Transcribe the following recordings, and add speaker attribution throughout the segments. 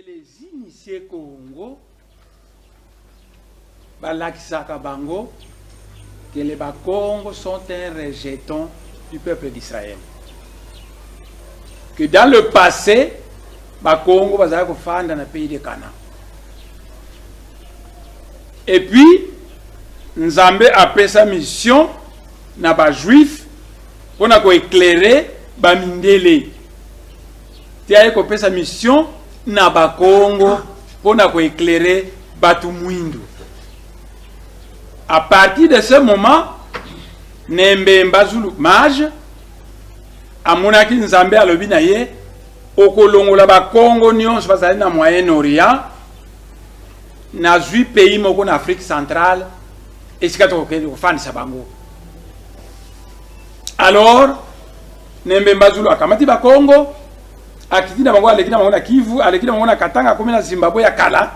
Speaker 1: les initiés Congo, Balakisaka Bango, que les Congo sont un rejeton du peuple d'Israël. Que dans le passé, Congo va faire dans le pays de Canaan. Et puis, Nzambe a fait sa mission na ba juif pour éclairer ba mindele. Il a fait sa mission na ba Congo pour éclairer batu mwindu. À partir de ce moment, Nembe Mbazulu mage amonaki Nzambe alobi na ye okolongola ba Congo nyonso bazali na Moyen-Orient na 8 pays moko na Afrique centrale et ce bango. Alors Nembe Mbazulu akamati ba Congo akiti na bango aleki na bango na Kivu aleki na bango na Katanga komi na Zimbabwe ya kala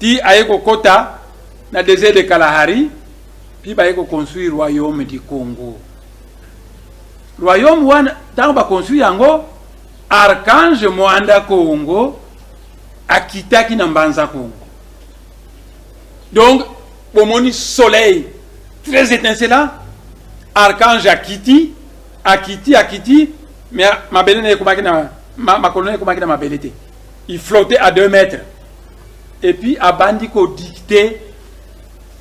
Speaker 1: ti ayeko kota na désert de Kalahari puis bayeko construire royaume du Congo. Royaume wana tango ba construire yango Archange Mwanda Congo akitaki na Mbanza Congo. Donc pomoni soleil très étincelant, Archange akiti mais ma belle ne komaki na ma colonne komaki na ma belete. Il flottait à 2 mètres. Et puis abandi ko dicter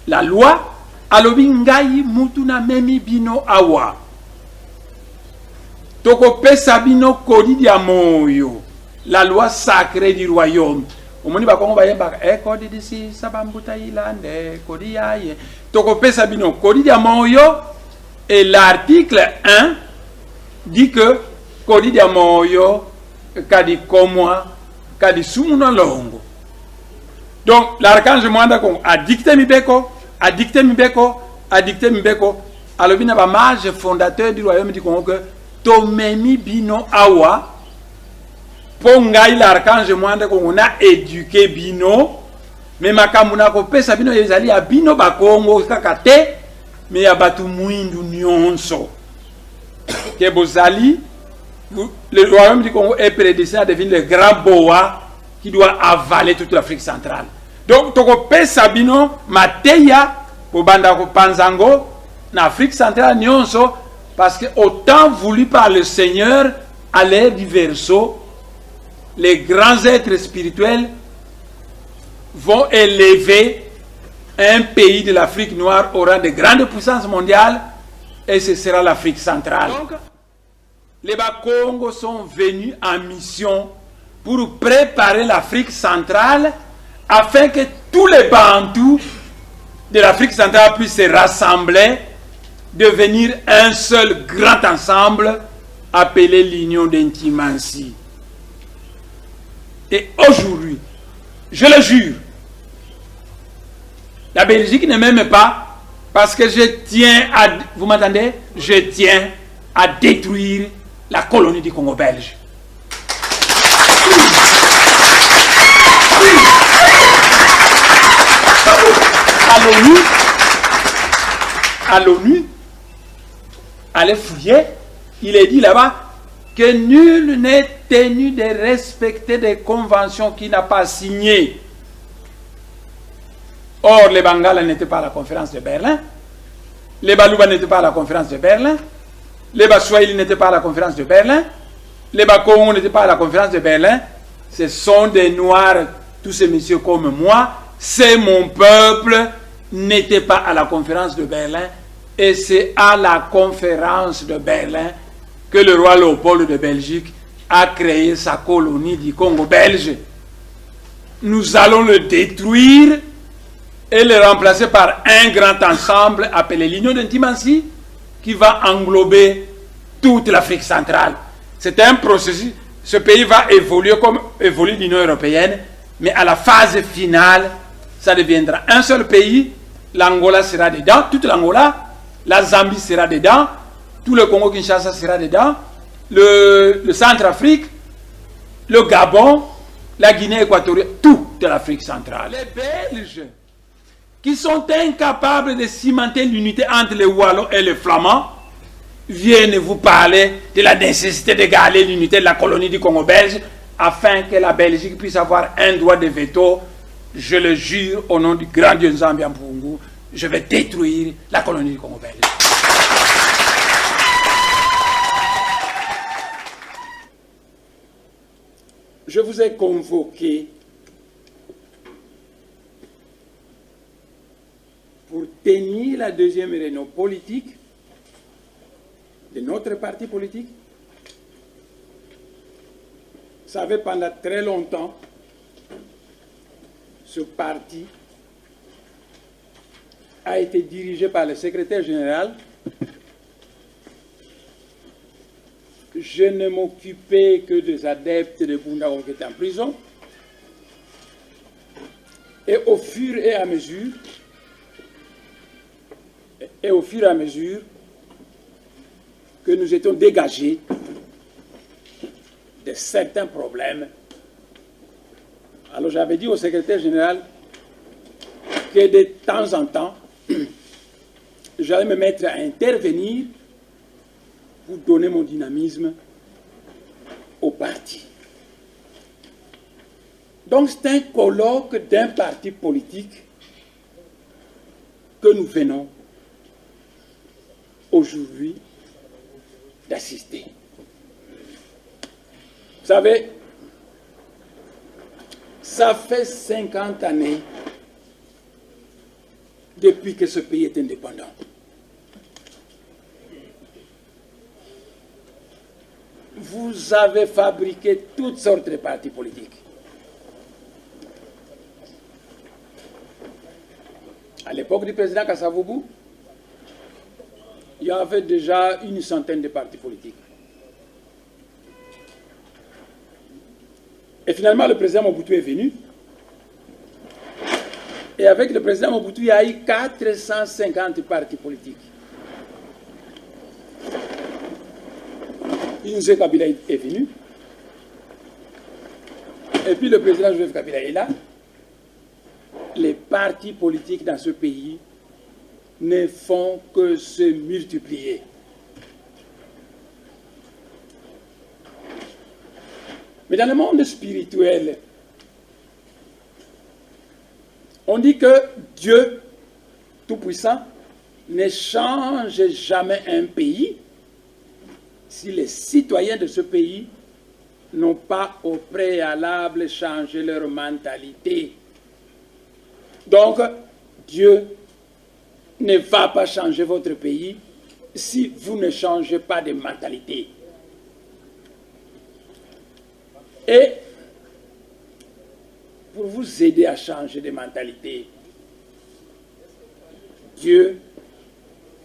Speaker 1: la loi alobi ngai mutu na memi bino awa toko pesa bino kodi dia moyo, la loi sacrée du royaume. Omoni ba kongo ba yemba kodi disi sabambuta ilande kodi yaye toko pesa bino kodi dia moyo. Et l'article 1 dit que kodi dia moyo kadi komwa kadi sumuno longo. Donc l'archange Mwanda Congo a dicté Mibeko, alors bien ba mage fondateur du royaume du Congo que tomemi bino awa pongai l'archange Mwanda Congo na éduqué bino mais makamuna ko pesa bino ezali a bino ba Congo kakate mais ya batu mwindu nyonso que bozali le royaume du Congo est prédestiné à devenir le grand boa qui doit avaler toute l'Afrique centrale. Donc toko pesa bino mateya pour banda ko panzango na Afrique centrale nyonso parce que autant voulu par le Seigneur à l'ère du verseau, les grands êtres spirituels vont élever un pays de l'Afrique noire au rang de grande puissance mondiale et ce sera l'Afrique centrale. Donc les Congo sont venus en mission pour préparer l'Afrique centrale afin que tous les Bantous de l'Afrique centrale puissent se rassembler, devenir un seul grand ensemble appelé l'Union d'Intimancy. Et aujourd'hui, je le jure, la Belgique ne m'aime pas parce que je tiens à, vous m'entendez, je tiens à détruire la colonie du Congo belge. À l'ONU, allez fouiller, il est dit là-bas que nul n'est tenu de respecter des conventions qu'il n'a pas signées. Or, les Bangala n'étaient pas à la conférence de Berlin, les Baluba n'étaient pas à la conférence de Berlin, les Baswahili n'étaient pas à la conférence de Berlin, les Bakongo n'étaient pas à la conférence de Berlin. Ce sont des Noirs, tous ces messieurs comme moi, c'est mon peuple, n'était pas à la conférence de Berlin, et c'est à la conférence de Berlin que le roi Léopold de Belgique a créé sa colonie du Congo belge. Nous allons le détruire et le remplacer par un grand ensemble appelé l'Union d'Intimancy qui va englober toute l'Afrique centrale. C'est un processus, ce pays va évoluer comme évolue l'Union européenne, mais à la phase finale, ça deviendra un seul pays. L'Angola sera dedans, toute l'Angola, la Zambie sera dedans, tout le Congo-Kinshasa sera dedans, le Centrafrique, le Gabon, la Guinée équatoriale, toute l'Afrique centrale. Les Belges, qui sont incapables de cimenter l'unité entre les Wallons et les Flamands, viennent vous parler de la nécessité d'égaler l'unité de la colonie du Congo belge afin que la Belgique puisse avoir un droit de veto, je le jure au nom du grand Dieu Nzambi Mpungu, je vais détruire la colonie du Congo belge. Je vous ai convoqué pour tenir la deuxième réunion politique de notre parti politique. Vous savez, pendant très longtemps, ce parti a été dirigé par le secrétaire général. Je ne m'occupais que des adeptes de Bundago qui étaient en prison. Et au fur et à mesure, que nous étions dégagés de certains problèmes, alors j'avais dit au secrétaire général que de temps en temps, j'allais me mettre à intervenir pour donner mon dynamisme au parti. Donc c'est un colloque d'un parti politique que nous venons aujourd'hui d'assister. Vous savez, ça fait 50 années depuis que ce pays est indépendant. Vous avez fabriqué toutes sortes de partis politiques. À l'époque du président Kasavubu, il y avait déjà une centaine de partis politiques. Et finalement, le président Mobutu est venu. Et avec le président Mobutu, il y a eu 450 partis politiques. Inouye Kabila est venu. Et puis le président Joseph Kabila est là. Les partis politiques dans ce pays ne font que se multiplier. Mais dans le monde spirituel, on dit que Dieu Tout-Puissant ne change jamais un pays si les citoyens de ce pays n'ont pas au préalable changé leur mentalité. Donc, Dieu ne va pas changer votre pays si vous ne changez pas de mentalité. Et pour vous aider à changer de mentalité, Dieu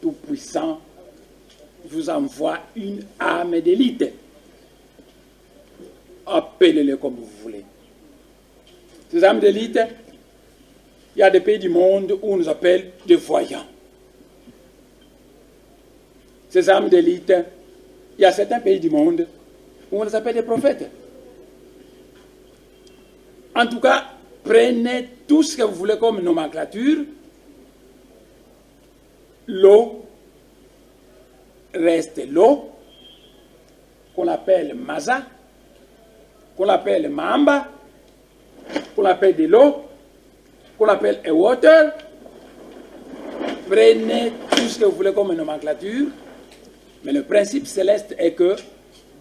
Speaker 1: Tout-Puissant vous envoie une âme d'élite. Appelez-le comme vous voulez. Ces âmes d'élite, il y a des pays du monde où on nous appelle des voyants. Ces âmes d'élite, il y a certains pays du monde où on les appelle des prophètes. En tout cas, prenez tout ce que vous voulez comme nomenclature. L'eau reste l'eau, qu'on appelle Maza, qu'on appelle Mamba, qu'on appelle de l'eau, qu'on appelle a water. Prenez tout ce que vous voulez comme nomenclature, mais le principe céleste est que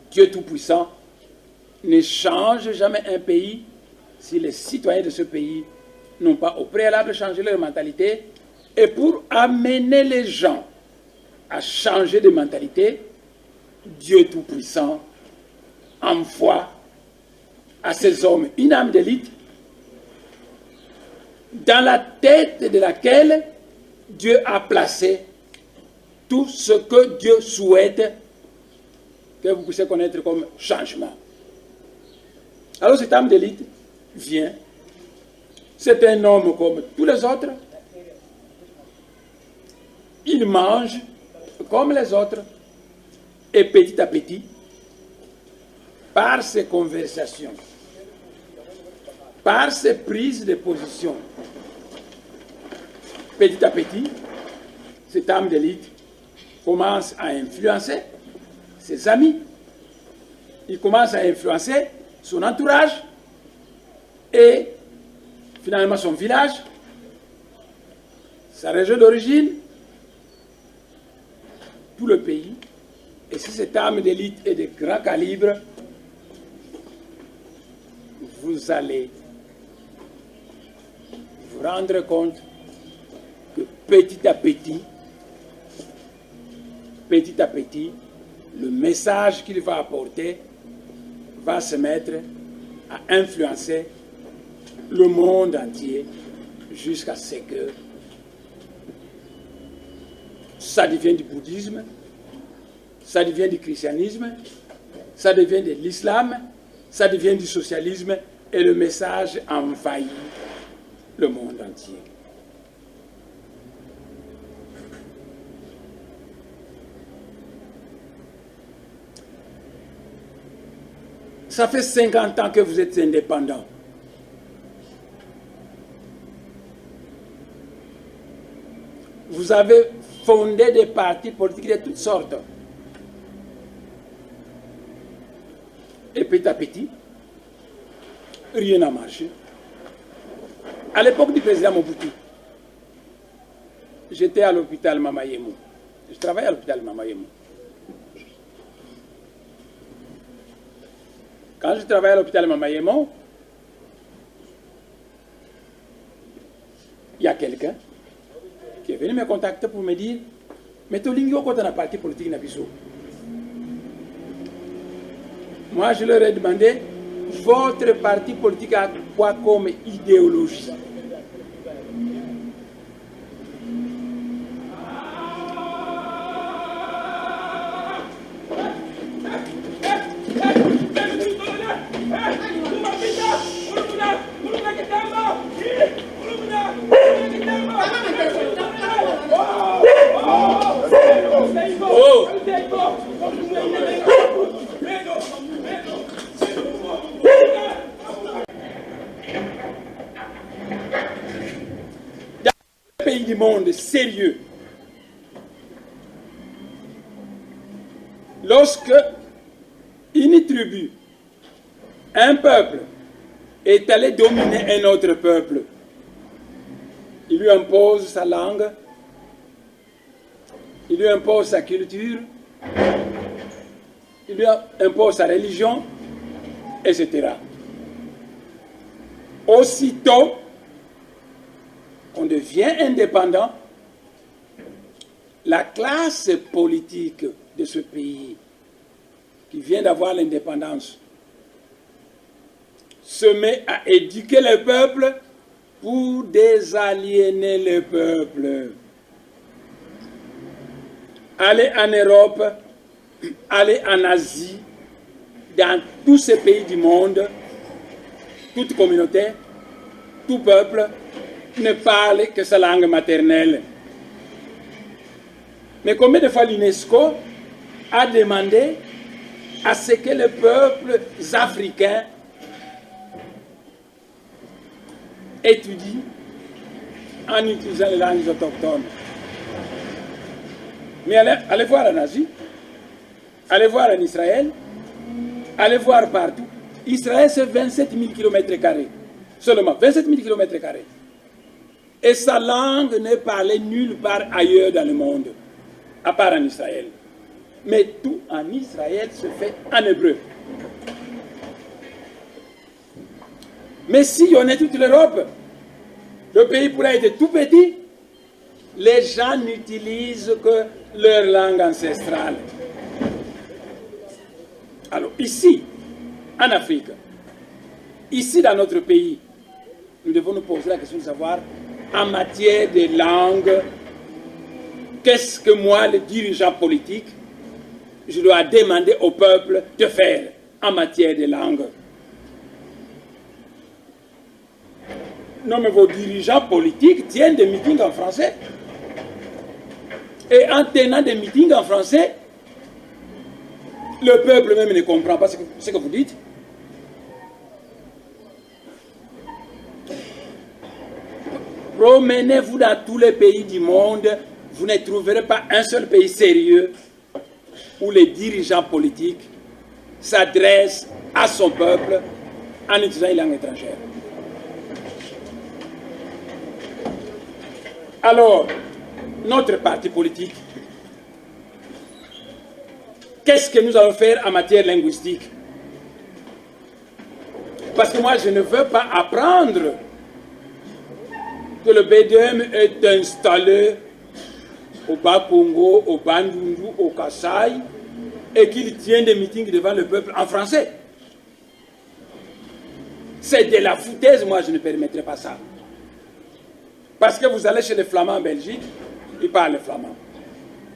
Speaker 1: Dieu Tout-Puissant ne change jamais un pays si les citoyens de ce pays n'ont pas au préalable changé leur mentalité. Et pour amener les gens à changer de mentalité, Dieu Tout-Puissant envoie à ces hommes une âme d'élite dans la tête de laquelle Dieu a placé tout ce que Dieu souhaite que vous puissiez connaître comme changement. Alors cette âme d'élite vient, c'est un homme comme tous les autres, il mange comme les autres, et petit à petit, par ses conversations, par ses prises de position, petit à petit, cette âme d'élite commence à influencer ses amis, il commence à influencer son entourage et finalement son village, sa région d'origine, tout le pays. Et si cette arme d'élite est de grand calibre, vous allez vous rendre compte que petit à petit, le message qu'il va apporter va se mettre à influencer le monde entier jusqu'à ce que ça devienne du bouddhisme, ça devient du christianisme, ça devient de l'islam, ça devient du socialisme et le message envahit le monde entier. Ça fait 50 ans que vous êtes indépendant. Vous avez fondé des partis politiques de toutes sortes. Et petit à petit, rien n'a marché. À l'époque du président Mobutu, j'étais à l'hôpital Mamayemo. Je travaillais à l'hôpital Mamayemo. Quand je travaillais à l'hôpital Mamayemo, il y a quelqu'un qui est venu me contacter pour me dire « Mais Tolingi, quand on a un parti politique, Nabiso ?» Moi, je leur ai demandé « Votre parti politique a quoi comme idéologie ?» Pays du monde sérieux, lorsque une tribu, un peuple est allé dominer un autre peuple, il lui impose sa langue, il lui impose sa culture, il lui impose sa religion, etc. Aussitôt on devient indépendant, la classe politique de ce pays qui vient d'avoir l'indépendance se met à éduquer le peuple pour désaliéner le peuple. Allez en Europe, allez en Asie, dans tous ces pays du monde, toute communauté, tout peuple, ne parle que sa langue maternelle. Mais combien de fois l'UNESCO a demandé à ce que les peuples africains étudient en utilisant les langues autochtones? Mais allez voir en Asie, allez voir en Israël, allez voir partout. Israël, c'est 27 000 km². Seulement 27 000 km². Et sa langue n'est parlée nulle part ailleurs dans le monde, à part en Israël. Mais tout en Israël se fait en hébreu. Mais si on est toute l'Europe, le pays pourrait être tout petit, les gens n'utilisent que leur langue ancestrale. Alors ici, en Afrique, ici dans notre pays, nous devons nous poser la question de savoir, en matière de langue, qu'est-ce que moi, le dirigeant politique, je dois demander au peuple de faire en matière de langue? Non, mais vos dirigeants politiques tiennent des meetings en français. Et en tenant des meetings en français, le peuple même ne comprend pas ce que vous dites. Promenez-vous dans tous les pays du monde, vous ne trouverez pas un seul pays sérieux où les dirigeants politiques s'adressent à son peuple en utilisant une langue étrangère. Alors, notre parti politique, qu'est-ce que nous allons faire en matière linguistique? Parce que moi, je ne veux pas apprendre que le BDM est installé au Bas-Congo, au Bandundu, au Kasaï, et qu'il tient des meetings devant le peuple en français. C'est de la foutaise, moi je ne permettrai pas ça. Parce que vous allez chez les Flamands en Belgique, ils parlent le flamand.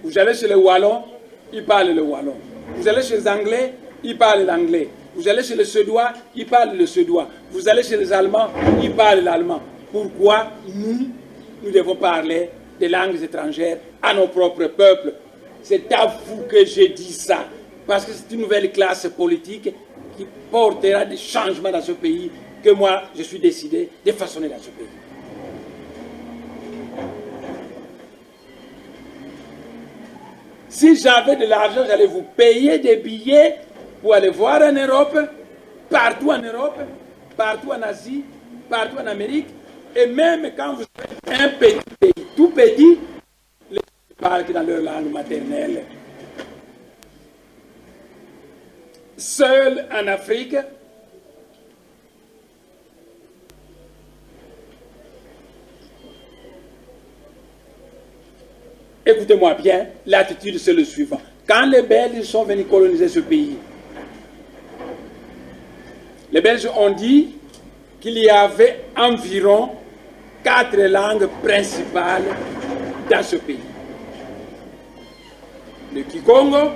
Speaker 1: Vous allez chez les Wallons, ils parlent le Wallon. Vous allez chez les Anglais, ils parlent l'anglais. Vous allez chez les Suédois, ils parlent le suédois. Vous allez chez les Allemands, ils parlent l'allemand. Pourquoi nous devons parler des langues étrangères à nos propres peuples? C'est à vous que je dis ça. Parce que c'est une nouvelle classe politique qui portera des changements dans ce pays que moi, je suis décidé de façonner dans ce pays. Si j'avais de l'argent, j'allais vous payer des billets pour aller voir en Europe, partout en Europe, partout en Asie, partout en Amérique. Et même quand vous avez un petit pays, tout petit, les gens parlent dans leur langue maternelle. Seul en Afrique, écoutez-moi bien, l'attitude c'est le suivant. Quand les Belges sont venus coloniser ce pays, les Belges ont dit qu'il y avait environ 4 langues principales dans ce pays. Le Kikongo,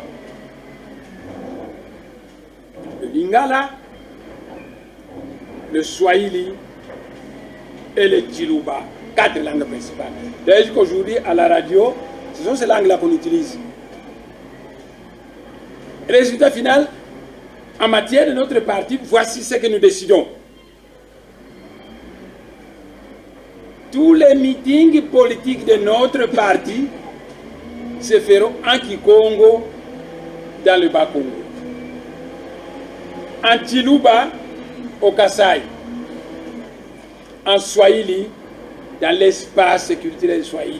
Speaker 1: le Lingala, le Swahili et le Chiluba. 4 langues principales. D'ailleurs, jusqu'aujourd'hui, à la radio, ce sont ces langues-là qu'on utilise. Résultat final, en matière de notre parti, voici ce que nous décidons. Tous les meetings politiques de notre parti se feront en Kikongo, dans le Bas-Congo. En Chiluba, au Kasaï. En Swahili, dans l'espace culturel Swahili.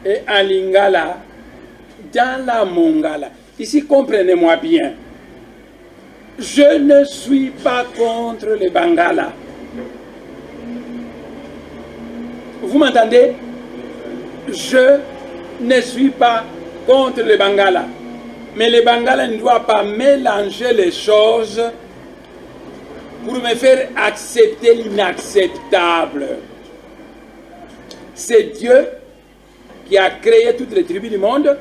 Speaker 1: Et en Lingala, dans la Mongala. Ici, comprenez-moi bien. Je ne suis pas contre les Bangala. Vous m'entendez? Je ne suis pas contre les Bangala. Mais les Bangala ne doivent pas mélanger les choses pour me faire accepter l'inacceptable. C'est Dieu qui a créé toutes les tribus du monde.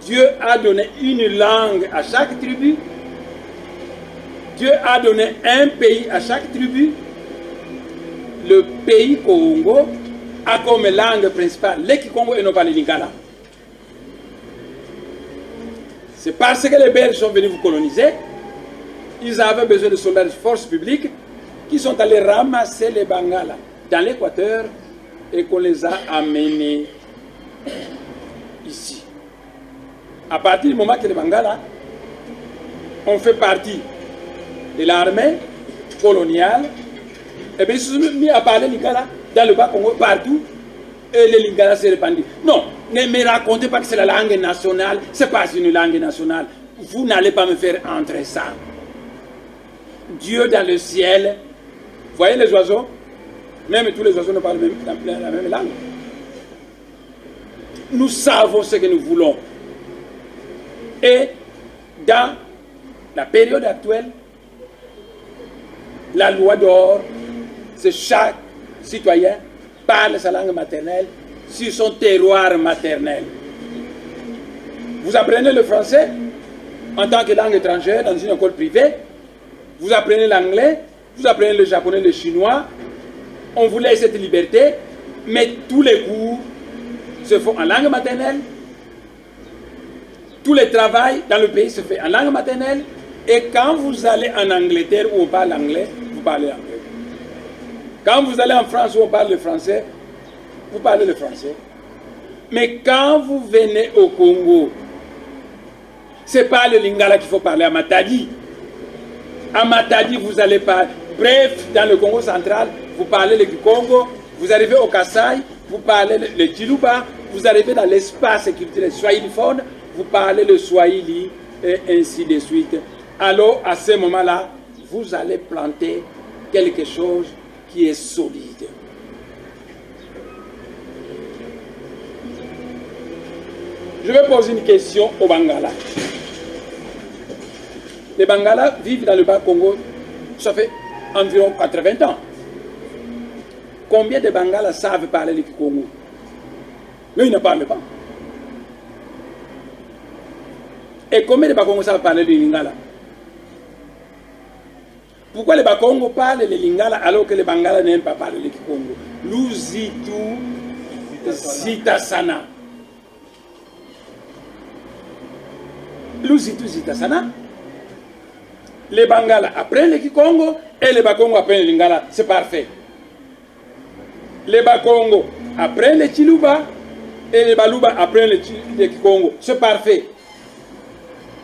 Speaker 1: Dieu a donné une langue à chaque tribu. Dieu a donné un pays à chaque tribu. Le pays Congo a comme langue principale le Kikongo et non pas le Lingala. C'est parce que les Belges sont venus vous coloniser. Ils avaient besoin de soldats de force publique qui sont allés ramasser les Bangala dans l'Équateur et qu'on les a amenés ici. À partir du moment que les Bangala ont fait partie de l'armée coloniale, et bien ils se sont mis à parler Lingala dans le Bas-Congo partout et le Lingala s'est répandu. Non, ne me racontez pas que c'est la langue nationale, c'est pas une langue nationale. Vous n'allez pas me faire entrer ça. Dieu dans le ciel, voyez les oiseaux, même tous les oiseaux ne parlent la même langue. Nous savons ce que nous voulons. Et dans la période actuelle, la loi d'or, c'est chaque citoyen parle sa langue maternelle sur son terroir maternel. Vous apprenez le français en tant que langue étrangère dans une école privée. Vous apprenez l'anglais, vous apprenez le japonais, le chinois. On vous laisse cette liberté, mais tous les cours se font en langue maternelle. Tout le travail dans le pays se fait en langue maternelle. Et quand vous allez en Angleterre où on parle anglais, vous parlez anglais. Quand vous allez en France où on parle le français, vous parlez le français. Mais quand vous venez au Congo, Ce n'est pas le lingala qu'il faut parler à Matadi. À Matadi, vous allez pas. Bref, dans le Congo central, vous parlez le Congo, vous arrivez au Kasaï, vous parlez le Chiluba, vous arrivez dans l'espace culturel swahiliphone, vous parlez le Swahili, et ainsi de suite. Alors, à ce moment-là, vous allez planter quelque chose qui est solide. Je vais poser une question aux Bangala. Les Bangala vivent dans le Bas-Congo, ça fait environ 80 ans. Combien de Bangala savent parler le Kikongo? Mais ils ne parlent pas. Et combien de Bakongo savent parler le Lingala? Pourquoi les Bakongo parlent le Lingala alors que les Bangala n'aiment pas parler le Kikongo? Luzitu Zitasana. Luzitu Zitasana. Les Bangala apprennent le Kikongo et les Bakongo apprennent le Lingala. C'est parfait. Les Bakongo apprennent le Chiluba et les Baluba apprennent le Kikongo. C'est parfait.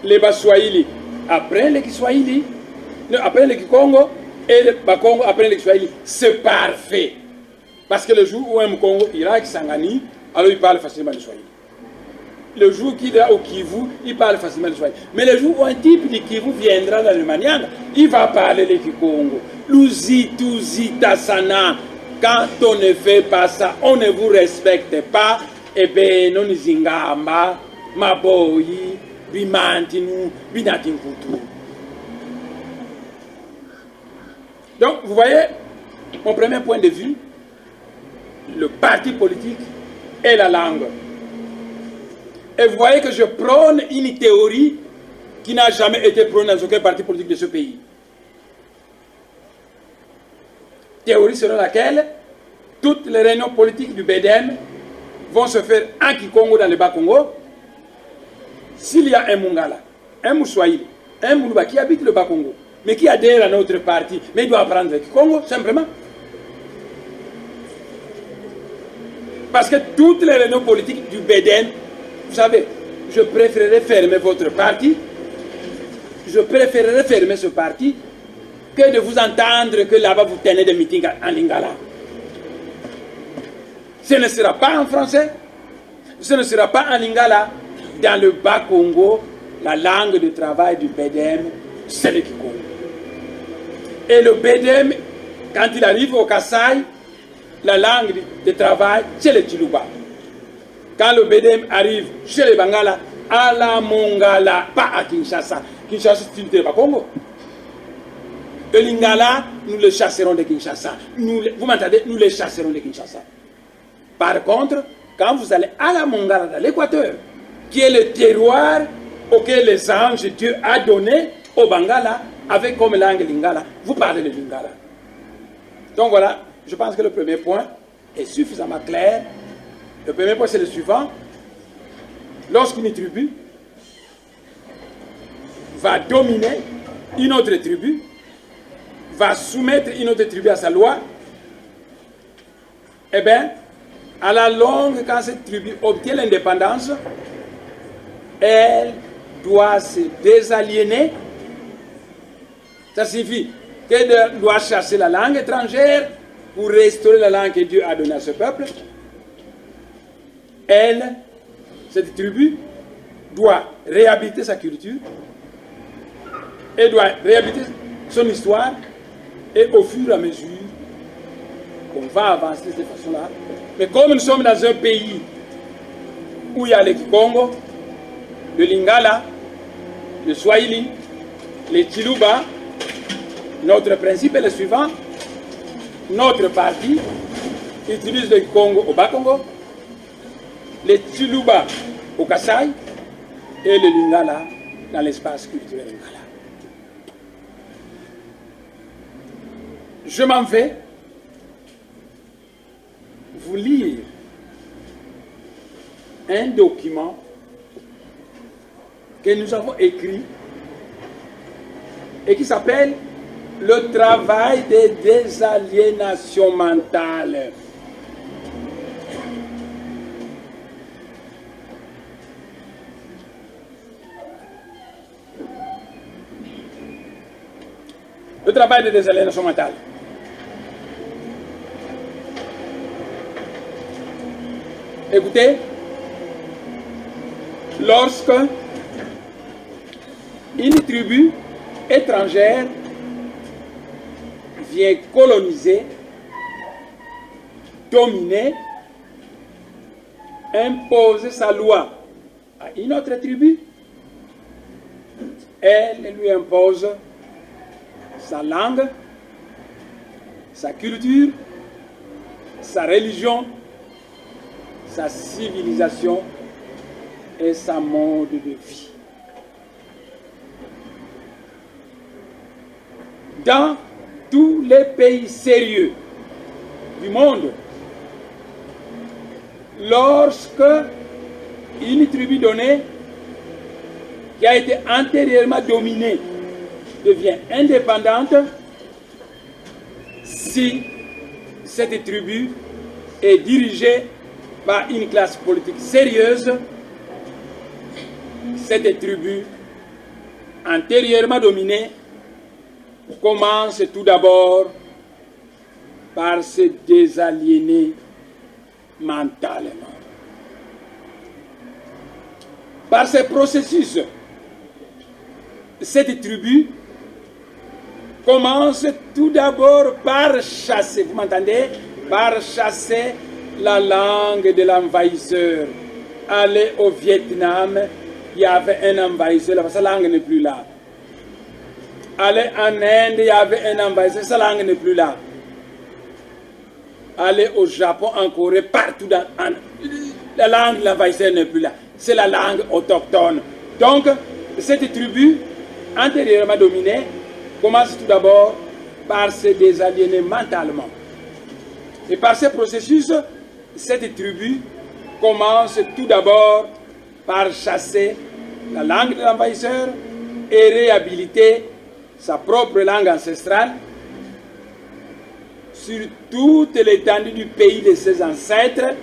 Speaker 1: Les Baswahili apprennent le Kiswahili, apprennent le Kikongo et les Bakongo apprennent le Kiswahili. C'est parfait. Parce que le jour où un Mkongo ira à Kisangani, alors il parle facilement le Swahili. Le jour qu'il ira au Kivu, il parle facilement le Swahili. Mais le jour où un type de Kivu viendra dans le Manianga, il va parler le Kikongo. Luzitu Zitasana. Quand on ne fait pas ça, on ne vous respecte pas. Eh bien, non zingamba, maboyi, bimantinu, binatinkutu. Donc, vous voyez, mon premier point de vue, le parti politique et la langue. Et vous voyez que je prône une théorie qui n'a jamais été prônée dans aucun parti politique de ce pays. Théorie selon laquelle toutes les réunions politiques du BDM vont se faire en Kikongo dans le Bas-Congo. S'il y a un Mungala, un Mouswahili, un Moulouba qui habite le Bas-Congo, mais qui adhère à notre parti, mais il doit apprendre le Kikongo, simplement. Parce que toutes les réunions politiques du BDM, vous savez, je préférerais fermer votre parti, je préférerais fermer ce parti, que de vous entendre que là-bas vous tenez des meetings en Lingala. Ce ne sera pas en français, ce ne sera pas en Lingala. Dans le Bas-Congo, la langue de travail du BDM, c'est le Kikongo. Et le BDM, quand il arrive au Kasaï, la langue de travail, c'est le Chiluba. Quand le BDM arrive chez les Bangala, à la Mongala, pas à Kinshasa. Kinshasa, c'est le Bas-Congo. Le Lingala, nous le chasserons de Kinshasa. Vous m'entendez? Nous le chasserons de Kinshasa. Par contre, quand vous allez à la Mongala, dans l'Équateur, qui est le terroir auquel les anges Dieu a donné au Bangala, avec comme langue Lingala, vous parlez le Lingala. Donc voilà, je pense que le premier point est suffisamment clair. Le premier point, c'est le suivant. Lorsqu'une tribu va dominer une autre tribu, va soumettre une autre tribu à sa loi, eh bien, à la longue, quand cette tribu obtient l'indépendance, elle doit se désaliéner. Ça signifie qu'elle doit chasser la langue étrangère pour restaurer la langue que Dieu a donnée à ce peuple. Elle, cette tribu, doit réhabiliter sa culture, elle doit réhabiliter son histoire, et au fur et à mesure qu'on va avancer de cette façon-là. Mais comme nous sommes dans un pays où il y a le Kikongo, le Lingala, le Swahili, le Chiluba, notre principe est le suivant. Notre parti utilise le Kikongo au Bas-Congo, le Chiluba au Kasaï et le Lingala dans l'espace culturel Lingala. Je m'en vais vous lire un document que nous avons écrit et qui s'appelle « Le travail de désaliénation mentale ». le travail de désaliénation mentale. Écoutez, lorsque une tribu étrangère vient coloniser, dominer, imposer sa loi à une autre tribu, elle lui impose sa langue, sa culture, sa religion, sa civilisation et sa mode de vie. Dans tous les pays sérieux du monde, lorsque une tribu donnée qui a été antérieurement dominée devient indépendante, si cette tribu est dirigée par une classe politique sérieuse, cette tribu antérieurement dominée commence tout d'abord par se désaliéner mentalement. Par ce processus, cette tribu commence tout d'abord par chasser, vous m'entendez, par chasser la langue de l'envahisseur. Allez au Vietnam, il y avait un envahisseur, là, sa langue n'est plus là. Allez en Inde, il y avait un envahisseur, sa langue n'est plus là. Allez au Japon, en Corée, partout dans la langue de l'envahisseur n'est plus là. C'est la langue autochtone. Donc, cette tribu, antérieurement dominée, commence tout d'abord par se désaliéner mentalement. Et par ce processus, cette tribu commence tout d'abord par chasser la langue de l'envahisseur et réhabiliter sa propre langue ancestrale sur toute l'étendue du pays de ses ancêtres,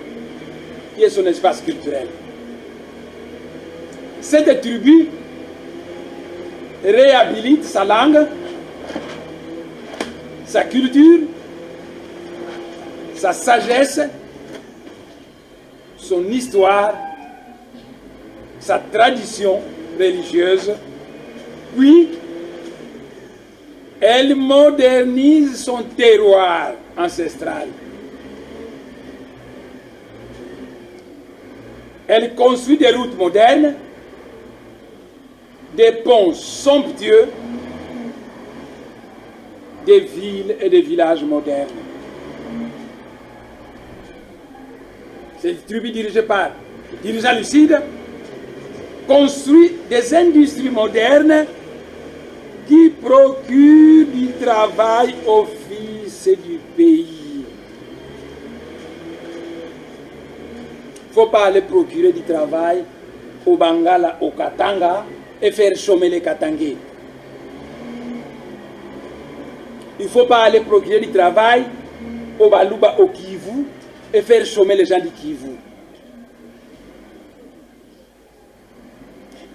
Speaker 1: qui est son espace culturel. Cette tribu réhabilite sa langue, sa culture, sa sagesse, son histoire, sa tradition religieuse, puis elle modernise son terroir ancestral. Elle construit des routes modernes, des ponts somptueux, des villes et des villages modernes. Cette tribu dirigée par des dirigeants lucides construit des industries modernes qui procurent du travail aux fils du pays. Il ne faut pas aller procurer du travail au Bangala, au Katanga, et faire chômer les Katangais. Il ne faut pas aller procurer du travail au Baluba, au Kivu, et faire chômer les gens du Kivu.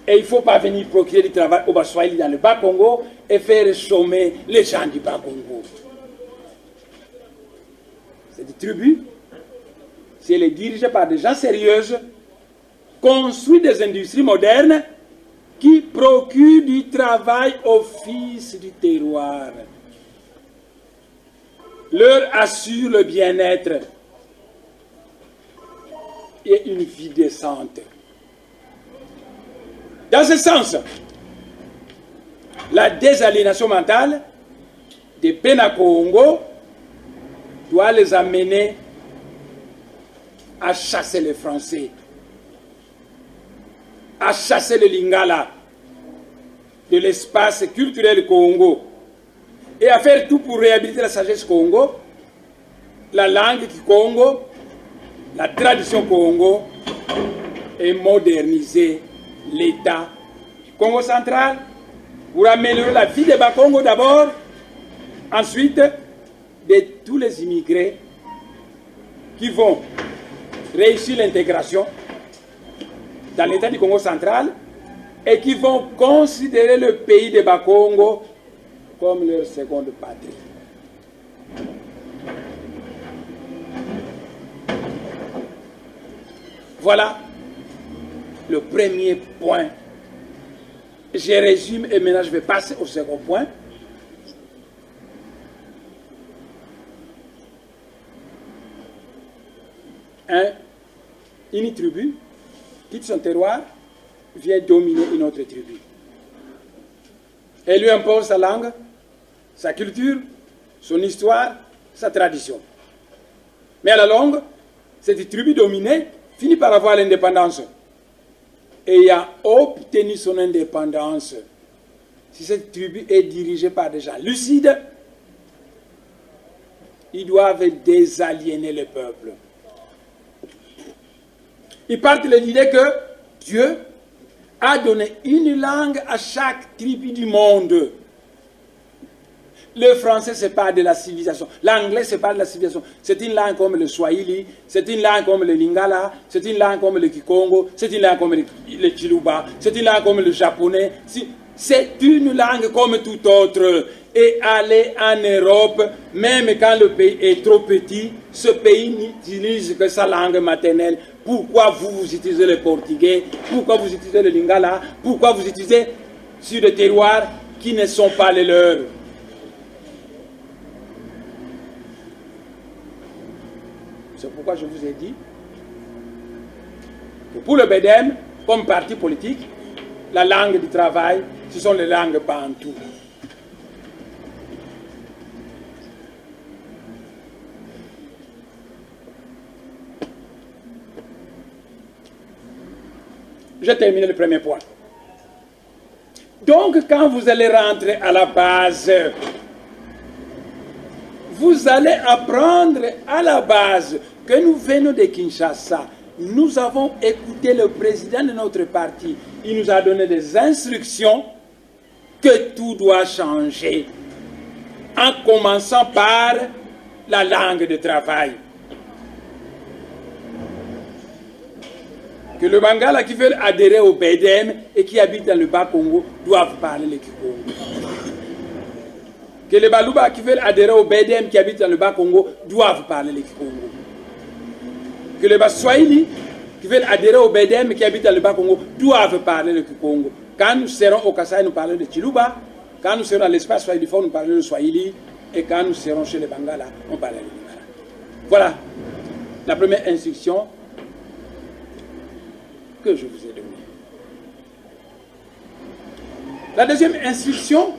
Speaker 1: Et il ne faut pas venir procurer du travail au Baswahili dans le Bas-Congo et faire chômer les gens du Bas-Congo. Cette tribu, si elle est dirigée par des gens sérieux, construit des industries modernes qui procurent du travail aux fils du terroir, leur assure le bien-être et une vie décente. Dans ce sens, la désaliénation mentale des Bena-Congo doit les amener à chasser les Français, à chasser le Lingala de l'espace culturel Congo et à faire tout pour réhabiliter la sagesse Congo, la langue du Congo, la tradition Congo et moderniser l'État du Congo central pour améliorer la vie des Bas-Congo d'abord, ensuite de tous les immigrés qui vont réussir l'intégration dans l'État du Congo central et qui vont considérer le pays des Bas-Congo comme leur seconde patrie. Voilà le premier point. Je résume et maintenant je vais passer au second point. Une tribu quitte son terroir, vient dominer une autre tribu. Elle lui impose sa langue, sa culture, son histoire, sa tradition. Mais à la longue, cette tribu dominée finit par avoir l'indépendance. Et ayant obtenu son indépendance, si cette tribu est dirigée par des gens lucides, ils doivent désaliéner le peuple. Ils partent de l'idée que Dieu a donné une langue à chaque tribu du monde. Le français, ce n'est pas de la civilisation. L'anglais, ce n'est pas de la civilisation. C'est une langue comme le Swahili, c'est une langue comme le Lingala, c'est une langue comme le Kikongo, c'est une langue comme le Chiluba, c'est une langue comme le japonais. C'est une langue comme toute autre. Et aller en Europe, même quand le pays est trop petit, ce pays n'utilise que sa langue maternelle. Pourquoi vous utilisez le portugais? Pourquoi vous utilisez le Lingala? Pourquoi vous utilisez sur des terroirs qui ne sont pas les leurs? C'est pourquoi je vous ai dit que pour le BDM, comme parti politique, la langue du travail, ce sont les langues bantoues. J'ai terminé le premier point. Donc, quand vous allez rentrer à la base, vous allez apprendre à la base que nous venons de Kinshasa. Nous avons écouté le président de notre parti. Il nous a donné des instructions que tout doit changer. En commençant par la langue de travail. Que le Bangala qui veut adhérer au BDM et qui habite dans le Bas-Congo doivent parler le Kikongo. Que les Baluba qui veulent adhérer au BDM qui habitent dans le Bas-Congo doivent parler le Kikongo. Que les Baswahili qui veulent adhérer au BDM qui habitent dans le Bas-Congo doivent parler le Kikongo. Quand nous serons au Kasaï, nous parlerons de Chiluba. Quand nous serons dans l'espace Swahili, nous parlerons de Swahili. Et quand nous serons chez les Bangala, on parlera de Lingala. Voilà la première instruction que je vous ai donnée. La deuxième instruction,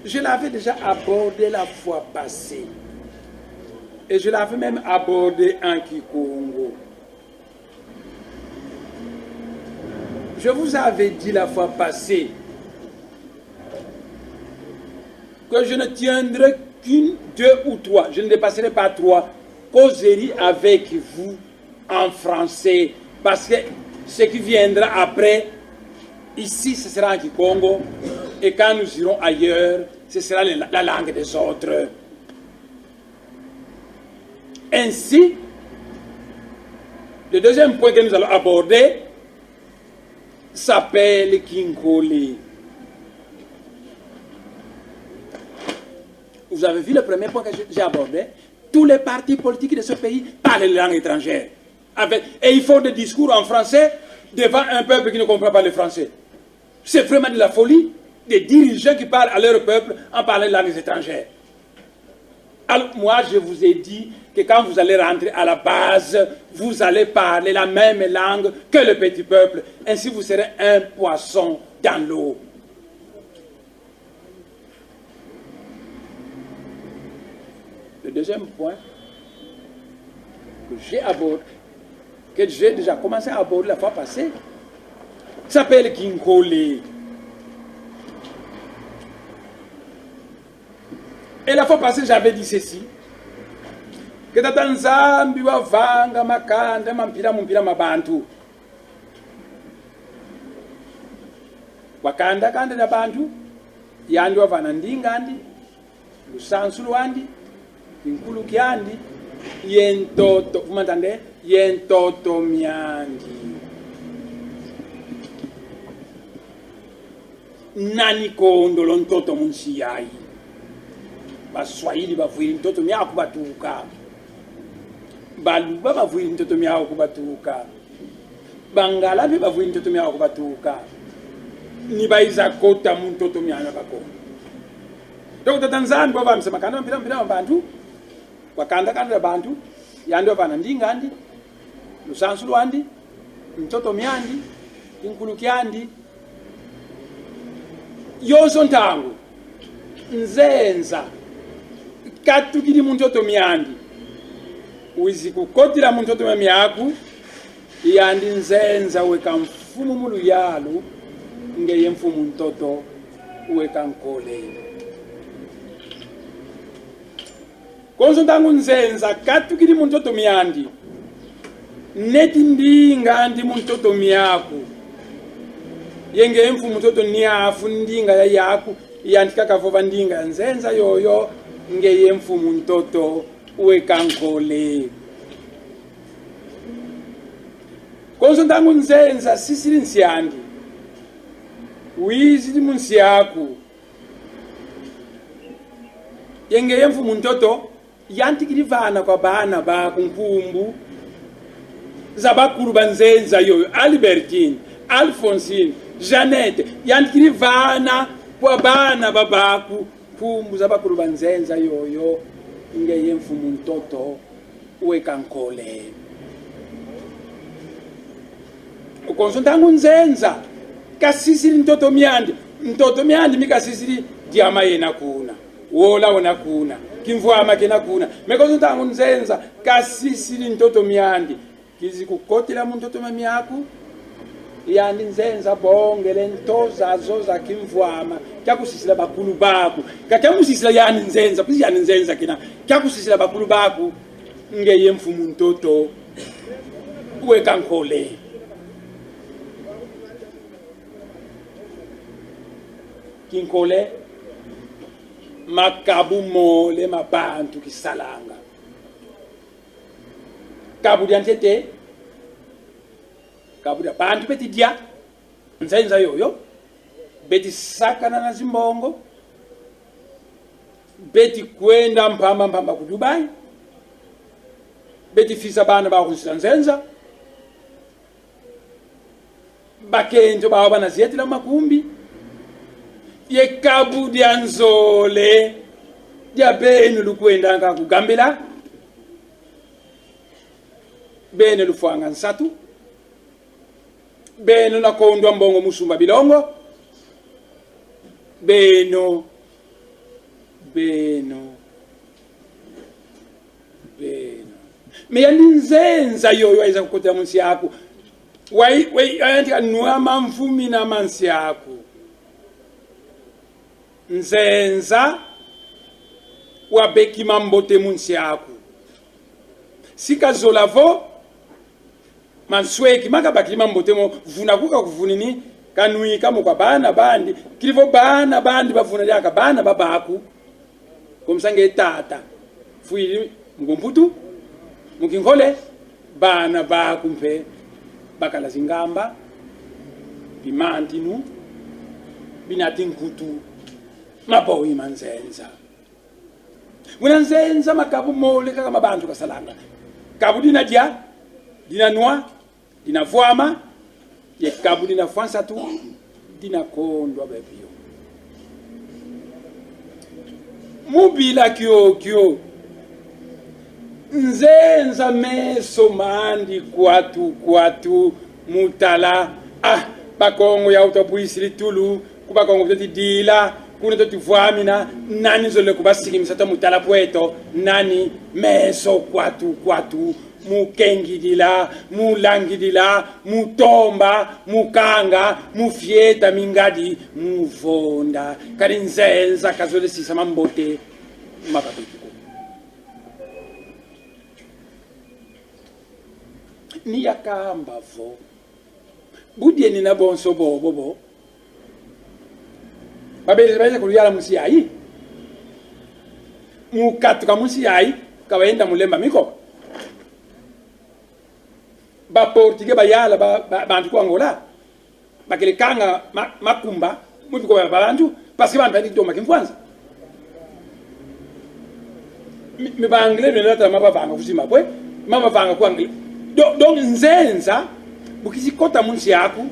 Speaker 1: je l'avais déjà abordée la fois passée. Et je l'avais même abordée en Kikongo. Je vous avais dit la fois passée que je ne tiendrai qu'une, 2 ou 3, je ne dépasserai pas 3 causeries avec vous en français. Parce que ce qui viendra après, ici ce sera en Kikongo, et quand nous irons ailleurs, ce sera la langue des autres. Ainsi, le deuxième point que nous allons aborder s'appelle Kinkole. Vous avez vu le premier point que j'ai abordé? Tous les partis politiques de ce pays parlent les langues étrangères. Et ils font des discours en français devant un peuple qui ne comprend pas le français. C'est vraiment de la folie des dirigeants qui parlent à leur peuple en parlant de langues étrangères. Alors moi, je vous ai dit que quand vous allez rentrer à la base, vous allez parler la même langue que le petit peuple. Ainsi, vous serez un poisson dans l'eau. Le deuxième point que j'ai abordé, que j'ai déjà commencé à aborder la fois passée, s'appelle Kinkole. Et la fois passée, j'avais dit ceci. Que tata nzambi wavanga makanda mampira mumpira mabantu. Wakanda kanda na bantu, yandi wavana ndingandi, lusansu lwandi, inkulu kyandi, yentoto, vous m'entendez? Yentoto miandi. nani kondolo mtoto munsiyai baswahili bavuili mtoto myako kubatuka baluba bavuili mtoto myako kubatuka bangalabi bavuili mtoto myako kubatuka ni baiza kota mtoto myana bako Dr. Tanzania kwa bamsema kana mpira bantu wakanda bantu yando bana ndingandi lusansu lwandi mtoto myandi inkulukyandi yoso ntangu nzenza katukiri mtoto myandi uizi kukotira mtoto myako yandi nzenza weka mfumu mulu yalo ngeye mfumu mtoto weka nkole konzo ntangu nzenza katukiri mtoto myandi neti ndinga ndi mtoto myako yenge mfu mtoto ni afu ndinga ya yaku yandika kavova ndinga nzenza yoyo ngeye mfu mtoto weka nkole konzo ntangu nzenza sisiri nsiandi wizi di munsi yaku yenge mfu mtoto yantikiri vana kwa bana ba kunkumbu zabakuru banzenza yoyo Albertine Alphonsine Jeannette yantikiri vana kwa bana babaku kumbu zabakuru banzenza yoyo ngeye mfumu mtoto weka nkole ukonso ntangu nzenza kasisiri mtoto myandi mikasisiri diama yena kuna wola wona kuna kimvwama kena kuna mekonso ntangu nzenza kasisiri mtoto myandi kizi kukotela mtoto myako yandi nzenza bongele ntoza zoza kimvwama kyakusisila bakulu bako kakyamusisila yani nzenza kuzi yani nzenza kina kyakusisila bakulu bako ngeye mfumu mtoto weka nkole kinkole makabu mole mabantu kisalanga kabu diantete kabu da bantu beti dia nzenza yoyo beti sakana na zimbongo beti kwenda mpamba ku Dubai beti fisa bana ba kusa nzenza bakenjo ba bana zietila makumbi ye kabu dianzole dia benu lukwenda nga kugambila bene lufanga nsatu beno nakondwa mbongo musumba bilongo beno meyandi nzenza yoyo aiza kukotela munsi yako ayantika nuama mfumi na mansi yako nzenza wabeki mambote munsi yako sika zolavo mansweki makabakili mambote mo vuna kuka kuvunini kanuika mo kwa bana bandi kilivo bana bandi bavuna lyaka bana babaku komsange tata fuili mgomputu mukinkole bana baku mpe bakala zingamba bimantinu binati nkutu maboyi manzenza muna nzenza makabu mole kaka mabantu kasalanga kabu dina dia dina noa dina vuama ye kabu dina fansa tu dina kondwa bebio mubila kyo nzenza meso mandi kwatu mutala bakongo ya autobusi tulu kubakongo toti dila kuna toti vuamina nani zole kubasiki misata mutala pweto nani meso kwatu mukengidila mulangidila mutomba mukanga mufieta mingadi muvonda kali nzenza kazole sisa mambote mababiko ni yakamba vo budieni na bonso bobo babele baje kuliyala musiyai mukatuka musiyai kawaenda mulemba miko ba portige bayala bantu kwa Angola bakele kanga makumba Muito kwa balanju parce que bantu toma kimfwanza. Mi ba anglais ne lata maba vanga kusima pwe. Mama vanga kwa anglais. Donc nzenza bukizikota munsi yako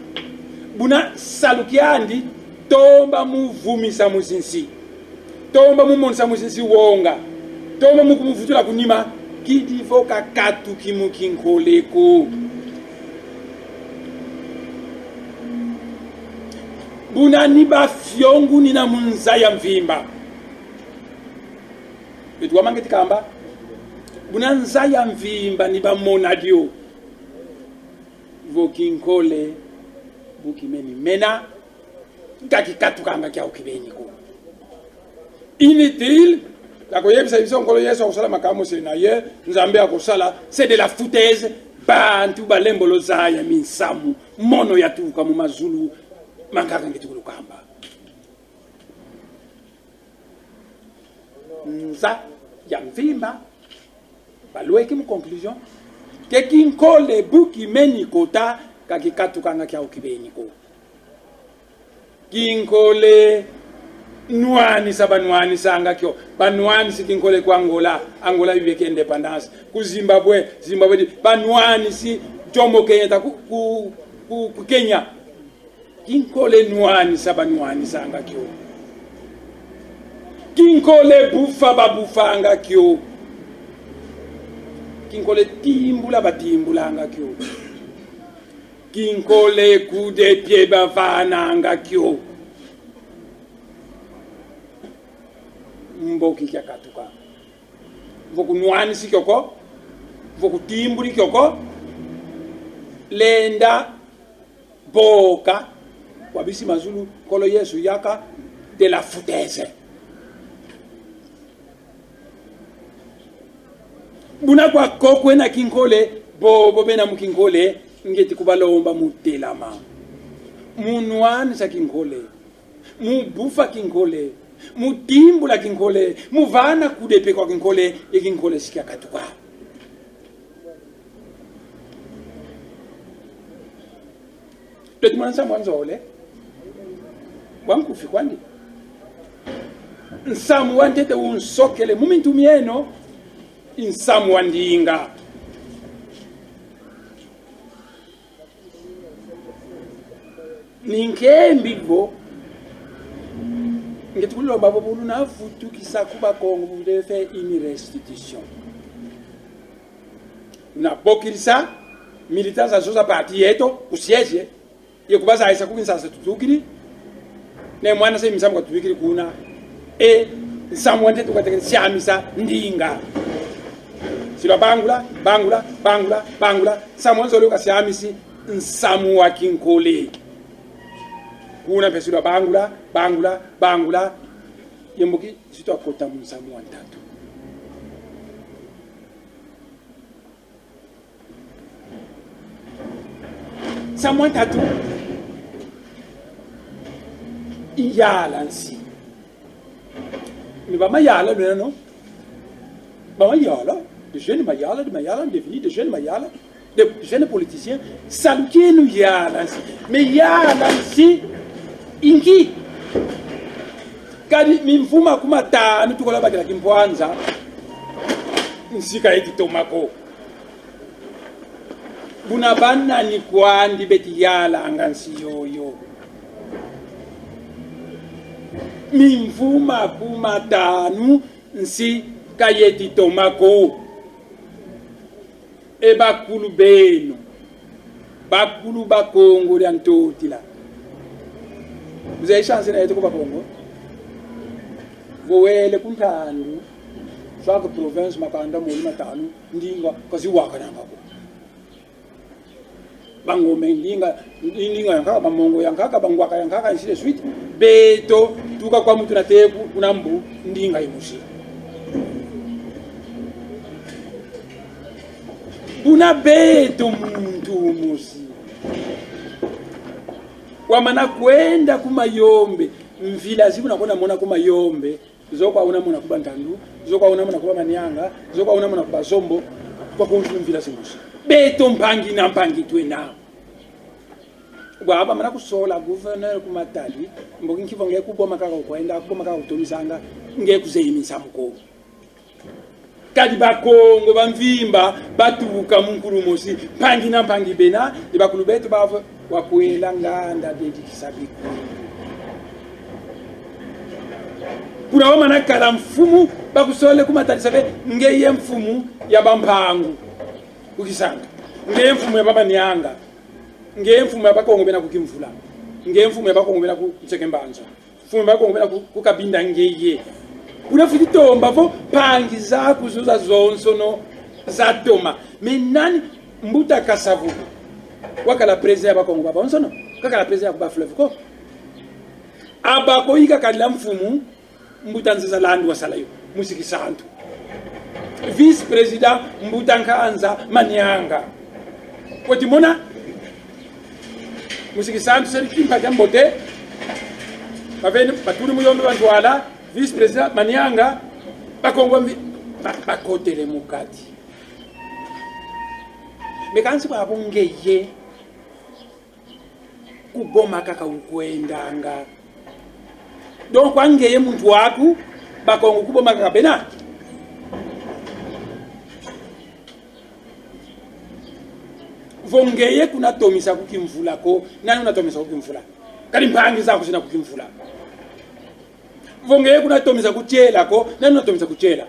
Speaker 1: buna salukiandi tomba muvumisa muzinsi. Tomba mumonisa muzinsi wonga. Tomba mukumuvutula kunima kidivoka katu kimukinkoleko. Buna niba fyongu nina munza ya mvimba. Betu wamangeti kamba. Buna nza ya mvimba niba monadio. Vokinkole bukimeni mena. Kaki katu kanga kia ukibeni ko. Inutile. La koyebisa biso nkolo yesu akusala makamo senaye. Nzambe akusala. C'est de la foutaise. Bantu balembolo zaya minsamu. Mono ya tuka mu mazulu. Mankaka ngetikulu kamba. Nza ya mvimba. Balueki mu conclusion. Kekinkole buki meni kota. Kakikatu kanga kia ukibeni ko. Kinkole nuani sabanuani sanga kyo. Banuani si kinkole kwa Angola bibeke independence. Ku Zimbabwe banuani si Jomo Kenyatta ku Kenya. Kinkole nuani sabanuani sanga kyo. Kinkole bufa babufanga kyo. Kinkole timbula batimbula anga kyo. Kinkole kude pie bavana anga kyo. Mboki kia katuka. Voku nuani si kyoko. Voku timbuli kyoko. Lenda boka. Wabisi mazulu kolo yesu yaka de la foutaise. Buna kwa kokwe na kinkole bobo bena mukinkole ngeti kubalomba mutelama. Munuani sa kinkole. Mubufa kinkole. Mutimbula kinkole. Muvana kudepe kwa kinkole. E kinkole sikia katuka. Peti mwanza mwanzo ole. Wankufi kwandi. Nsamu wantete unsokele. Mumintu mieno. Insamu wandinga. Ninkembi bo. Ngetukulo babo bulu na futu kisakuba Kongo vous devez faire une restitution. Na bokirisa militants za zoza parti yeto kusiege yekubaza aisa kukinsa tutukiri ne mwana se misamu kutukiri kuna samwante tukateke siamisa ndinga silo bangula samwanzo loka siamisi nsamu wa kinkole kuna pesilo bangula yembuki sito akota munsamu wa tatu samu tatu iyala nsi mais ba mayala non ba mayala de jeunes mayala devenu de jeunes mayala de jeunes politiciens saluer nous yala nsi mais yala nsi ingi kadi mimfuma kumata nutukola bakela kimpwanza nsika ekitomako buna banna ni kwandi beti yala angansi yoyo mimfuma kumatanu nsi kayeti tomako e bakulu beno bakulu bakongo lya ntotila vous avez chance na yetu kwa Kongo voele kuntandu chaque province makanda mu matanu ndinga kasi wakananga ko bangome ndinga yankaka bamongo yankaka bangwaka yankaka insile suite beto tuka kwa mtu na teku kunambu ndinga imushi una beto muntu musi wamana kwenda kumayombe mvila zibu nakona mona kumayombe zokwa una mona kuba ntandu zokwa una mona kuba manyanga zokwa una mona kuba zombo kwa kunju mvila zimushi beto mpangi na mpangi twena gwaba mana kusola governor kumatali mboki nkivo ngeke kuboma kaka kwenda kuboma kaka kutomisanga ngeke kuzeyimisa mkongo kadi bakongo bamvimba batuka munkulumosi pangi na pangi bena ibakulu betu bavo wakwela nganda dedikisa biku kuna wama na kala mfumu bakusole kumatali sabe ngeye mfumu ya bampangu ukisanga ngeye mfumu ya baba nyanga ngeye mfumu ya bakongo bena kukimvula ngeye mfumu ya bakongo bena kusekembanza mfumu ya bakongo bena kukabinda ngeye kuna fiti tomba vo pangi za kuzuza zonsono za toma menani mbuta kasavu wakala preze ya bakongo baba onsono kakala preze ya kuba fleuve ko abako ika kadila mfumu mbuta nziza landu wasalayo musiki santu vice president mbuta nkanza manyanga koti mona musiki santu seri kimpa jambote baveni batuli muyombe bantu wala vice president manyanga bakongo bakotele mukati mekansi babo ngeye kuboma kaka ukwendanga donc angeye muntu waku bakongo kuboma kaka bena vongeye kuna tomisa kukimvula ko nani unatomisa kukimvula kali mpangi zako zina kukimvula vongeye kuna tomisa kuchela ko nani unatomisa kuchela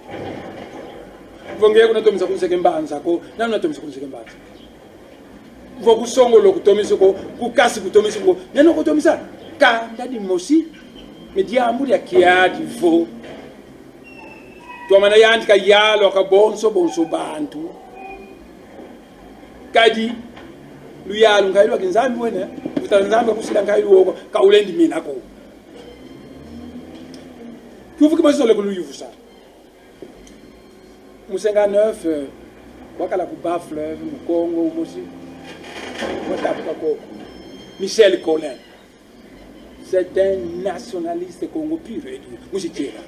Speaker 1: vongeye kuna tomisa kusekembanza ko nani unatomisa kusekembanza vokusongolo kutomisa ko kukasi kutomisa ko nani kutomisa kanda di mosi mediambu ya kiadi vo to mana yanti ka yalo ka bonso bantu kadi luyalo ngayilwa kinzambi wena utanzambi kusila ngayilwa ko ka ulendi mina ko kuvuki basole kuluyuvusa musenga 9 wakala ku ba fleuve mu Congo musi watabuka ko Michel Collin c'est un nationaliste congo pur et dur musikira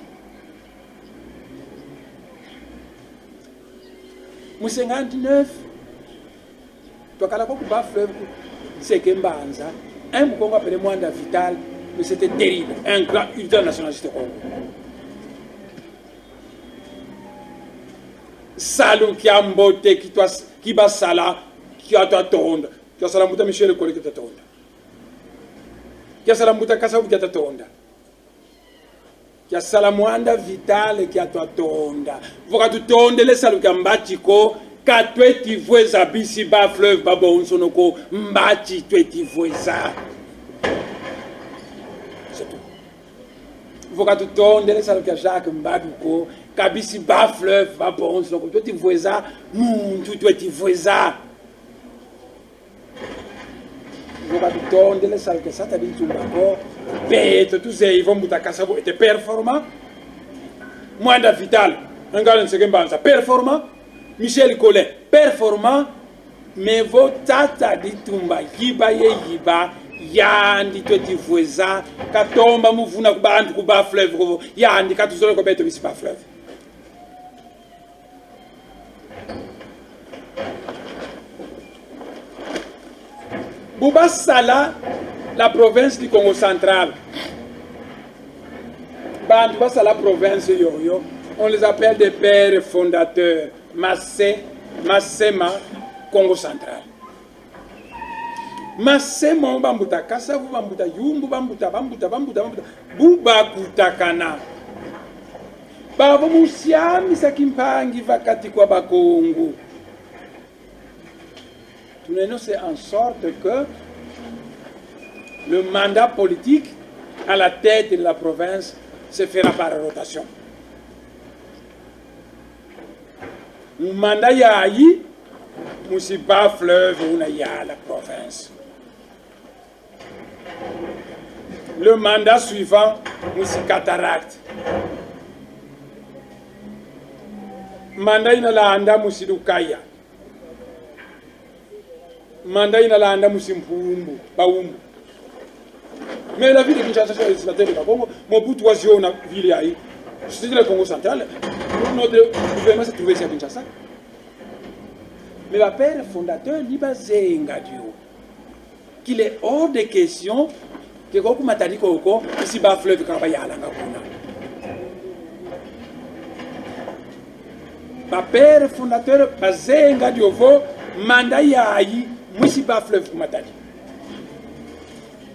Speaker 1: musenga 9 wakala ko ku ba fleuve Sekembanza un Congo appelé Mwanda Vital mais c'était terrible un grand ultranationaliste congo Salou qui a mbote qui basala qui a tatonda qui a salamuta Michel Collin qui a tatonda qui a salamuta Kasavu qui a tatonda qui a Salamwanda Vital qui a tatonda voka tutonde le Salou qui a mbatiko ka tweti voeza bisi ba fleuve babo unsonoko mbati tweti voeza c'est tout voka tutonde le Salou qui a Jacques Mbaduko kabisi ba fleuve ba bon donc toi tu vois ça muntu toi tu vois ça voka tutonde le sal que ça t'a dit tout d'accord bête tous ils vont mutaka sabo était performant Mwanda Vital ngalo nsekembanza performant Michel Collin performant mais votata ditumba yiba yiba yandi tweti voisa katomba muvuna kubantu kuba fleuve yandi katuzole ko beto bisi ba fleuve Bouba Sala, la province du Congo central. Bouba Sala, province Yoyo, on les appelle des pères fondateurs. Massema, Congo central. Massema, Bambuta, Kasavu, Bambuta, Yumbu, Bambuta, Bouba Kutakana. Babo Musiami, Sakimpangi, Vakati kwa Bakongo. C'est en sorte que le mandat politique à la tête de la province se fera par rotation. Le mandat yaï, Moussiba fleuve ou ya la province. Le mandat suivant, Moussi cataracte. Mandat inalanda Moussi Dukaya. Mandat inalanda Musimpumbu, Baumbu. Mais la ville de Kinshasa, c'est la terre de Congo. Mobutu Wazio na ville aïe. C'est le Congo central. Notre gouvernement s'est trouvé ici à Kinshasa. Mais le père fondateur, Liba Zengadio. qu'il est hors de question que quand on dit que ici bas fleuve quand il y a la ma père fondateur bazenga diovo mandat yayi musi bas fleuve comme dit.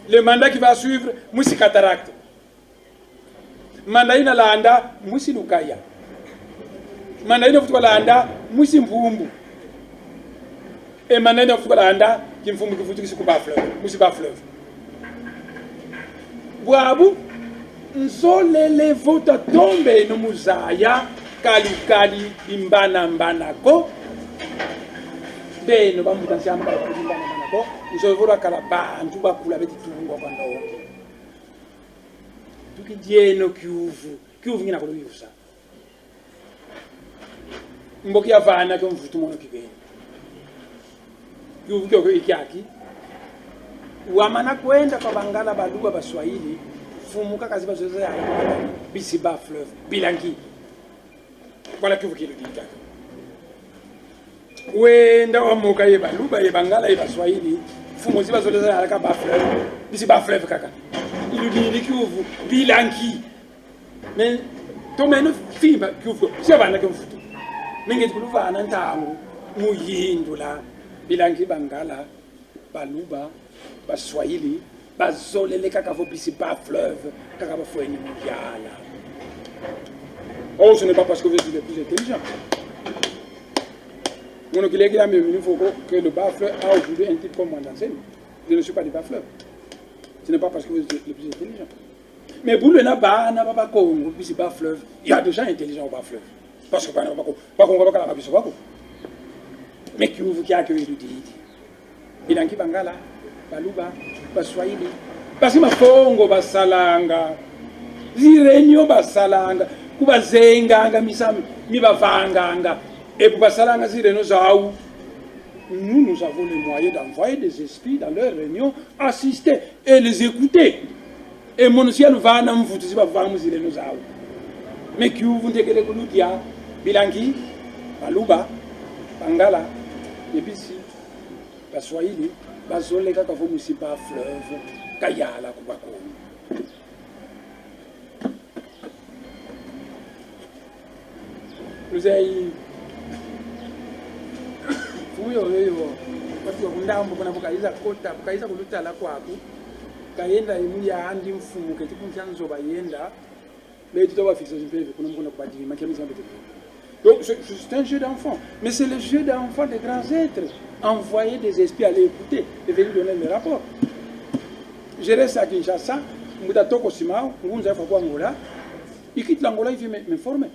Speaker 1: Le mandat qui va suivre musi cataracte. Mandat ina landa musi lukaya. Mandat ina futu landa musi mvumbu. Et mandat ina futu landa qui mvumbu qui futu qui se coupe bas fleuve, musi bas fleuve. Wabu nzolele vota tombe no muzaya kalikali imbana mbanako beno bamutansia mbala imbana mbanako nzovora kala bantu bakula betitungo kwando tukidieno kiuvu ngina koluyusa mboki yavana ko mvutu mono kibeni kiuvu kyo ikyaki wamana kwenda kwa bangala baluga baswahili fumuka kazi bazoza ya bisiba fleuve bilangi voilà que vous qui le dites wenda wamuka ye baluba ye bangala ye baswahili fumo ziba zoza ya ka ba fleuve bisiba fleuve kaka il dit que vous bilangi mais to meno fimba que vous si abana que vous mingi kuluva anantangu muyindula bilangi bangala baluba baswahili bazolele kaka vo bisiba fleuve kaka ba foueni muyala. Oh, ce n'est pas parce que vous êtes les plus intelligents. Mon oncle est là, mais il faut que le bas-fleuve a aujourd'hui un titre comme moi d'enseigne. Je ne suis pas du bas-fleuve. Ce n'est pas parce que vous êtes les plus intelligents. Mais pour le Naba, Naba Congo, puis c'est bas-fleuve, il y a des gens intelligents au bas-fleuve. Parce que pas Congo, pas Congo, pas mais qui ouvre qui accueille l'utilité. Il y a qui Bangala, Baluba, Baswahili, parce que ma Congo, Basalanga, Zirenio, Basalanga. Kubazenga misami mibavanga et pour basalanga zireno zaou nous avons les moyens d'envoyer des esprits dans leurs réunions, assister et les écouter et mon ciel va na mvutu si bavanga zireno zaou mais qui vous ndekele kuludia bilangi baluba bangala ebisi baswahili bazoleka ka vo musiba fleuve kayala kubako. Nous avons watu wakundambo kuna bukaiza kota bukaiza kulutala kwaku kaenda imuya andi mfumu keti kunchanzo bayenda beti to bafixa zimpeve kuna mukona kubadili makemi zambe. Donc c'est un jeu d'enfant, mais c'est le jeu d'enfant des grands êtres, envoyer des esprits à l'écouter et venir donner le rapport. Je reste à Kinshasa, muda toko simao, ngunza fa kwa Angola, il quitte l'Angola, il vient me former.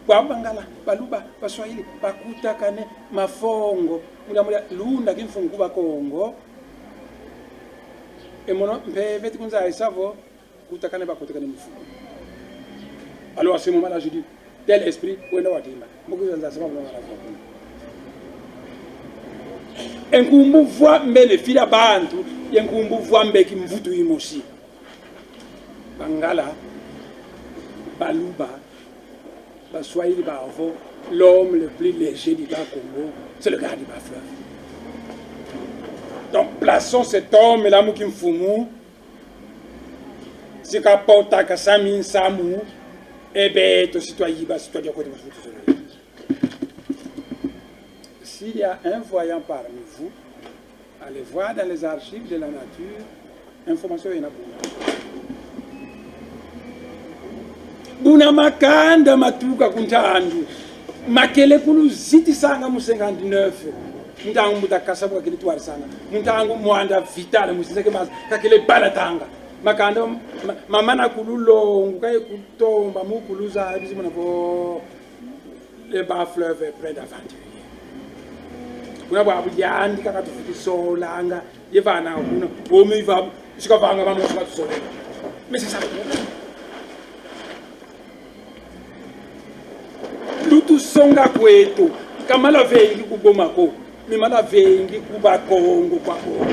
Speaker 1: Bangala, baluba, baswahili, bakuta kane, mafongo, muda lunda kimfungu ba Kongo. Et mon veti kunza isavo, kuta kane bakuta kane mfungu. Alors à ce moment-là, je dis, tel esprit, où est le wadima? Mokuza sama mwana la Nkumbu voit mbele fila bantu, nkumbu voit mbeki mvutu imosi. Bangala, baluba, Baswahili Bavo, l'homme le plus léger du bas Congo, c'est le gars du bas fleuve. Donc plaçons cet homme là Moukim Fumu, c'est qu'à Porta Kassamin Samu, et bien tout citoyen citoyen côté de. S'il y a un voyant parmi vous, allez voir dans les archives de la nature, information il y en a beaucoup. Buna makanda matuka kuntandu makele kulu ziti sanga mu 59 ntangu mutakasa kwa kile twari sanga ntangu mwanda vitale musizeke mas kakele balatanga makanda mamana kululongo kaye kutomba mukuluza bizimo nabo le bas fleuve près d'aventurier kuna bwa bujandi kakatufuti solanga yevana kuna bomi va sikavanga vamwe sikatusoleka mais c'est ça. Lutu songa kwetu kamala vengi kubomako mimala vengi kuba Kongo kwa Kongo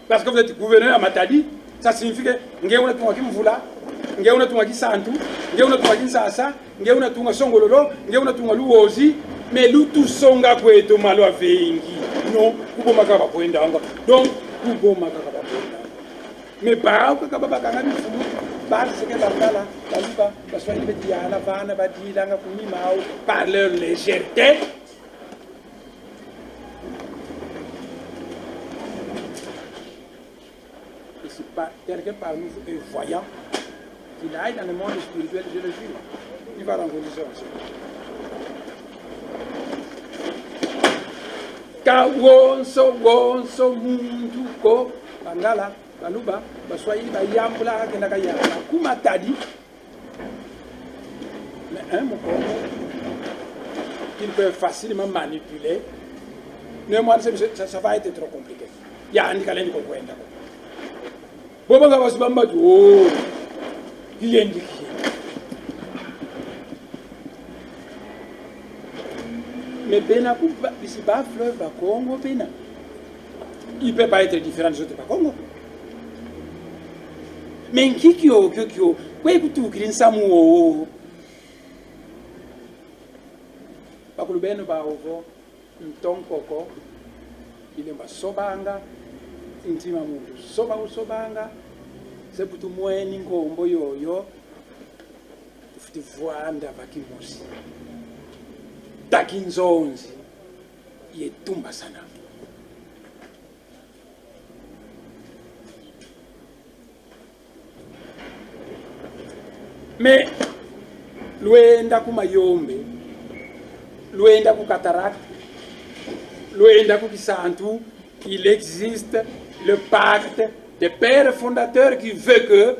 Speaker 1: parce que vous êtes gouverneur à Matadi ça signifie que ngeuna tunga kimvula ngeuna tunga kisantu ngeuna tunga kinsasa ngeuna tunga songololo ngeuna tunga luozi mais lutu songa kwetu malo vengi bino kubo makaba poendanga donc kubo makaba poendanga mais ba ko kaba bakanga bifumu ba se ke bangala baluka baswali betiana bana badilanga kumimao par leur légèreté. Et si pas quelqu'un parmi vous est voyant, qu'il aille dans le monde spirituel, je le jure, il va rencontrer ça aussi. Ka wonso muntu ko bangala baluba baswahili bayambula kenda kaya kuma tadi mais un moko qu'il peut facilement manipuler mais moi ça va être trop compliqué ya andi kaleni ko kwenda boba nga basubamba jo kiyendi mais Bena, ici bas fleuve, bas Congo, Bena. Il ne peut pas être différent des autres bas Congo. Mais qui quoi est-ce que tu as Samuo? Parce que le Bena va avoir un ton coco, il est sobanga, intima mundo. Sobanga, c'est pour tout moi, ningo, mboyo, yo, tu vois, anda, bakimosi. Takinzonzi yetumba sana mais luenda kumayombe luenda ku cataracte luenda ku kisantu il existe le pacte des pères fondateurs qui veut que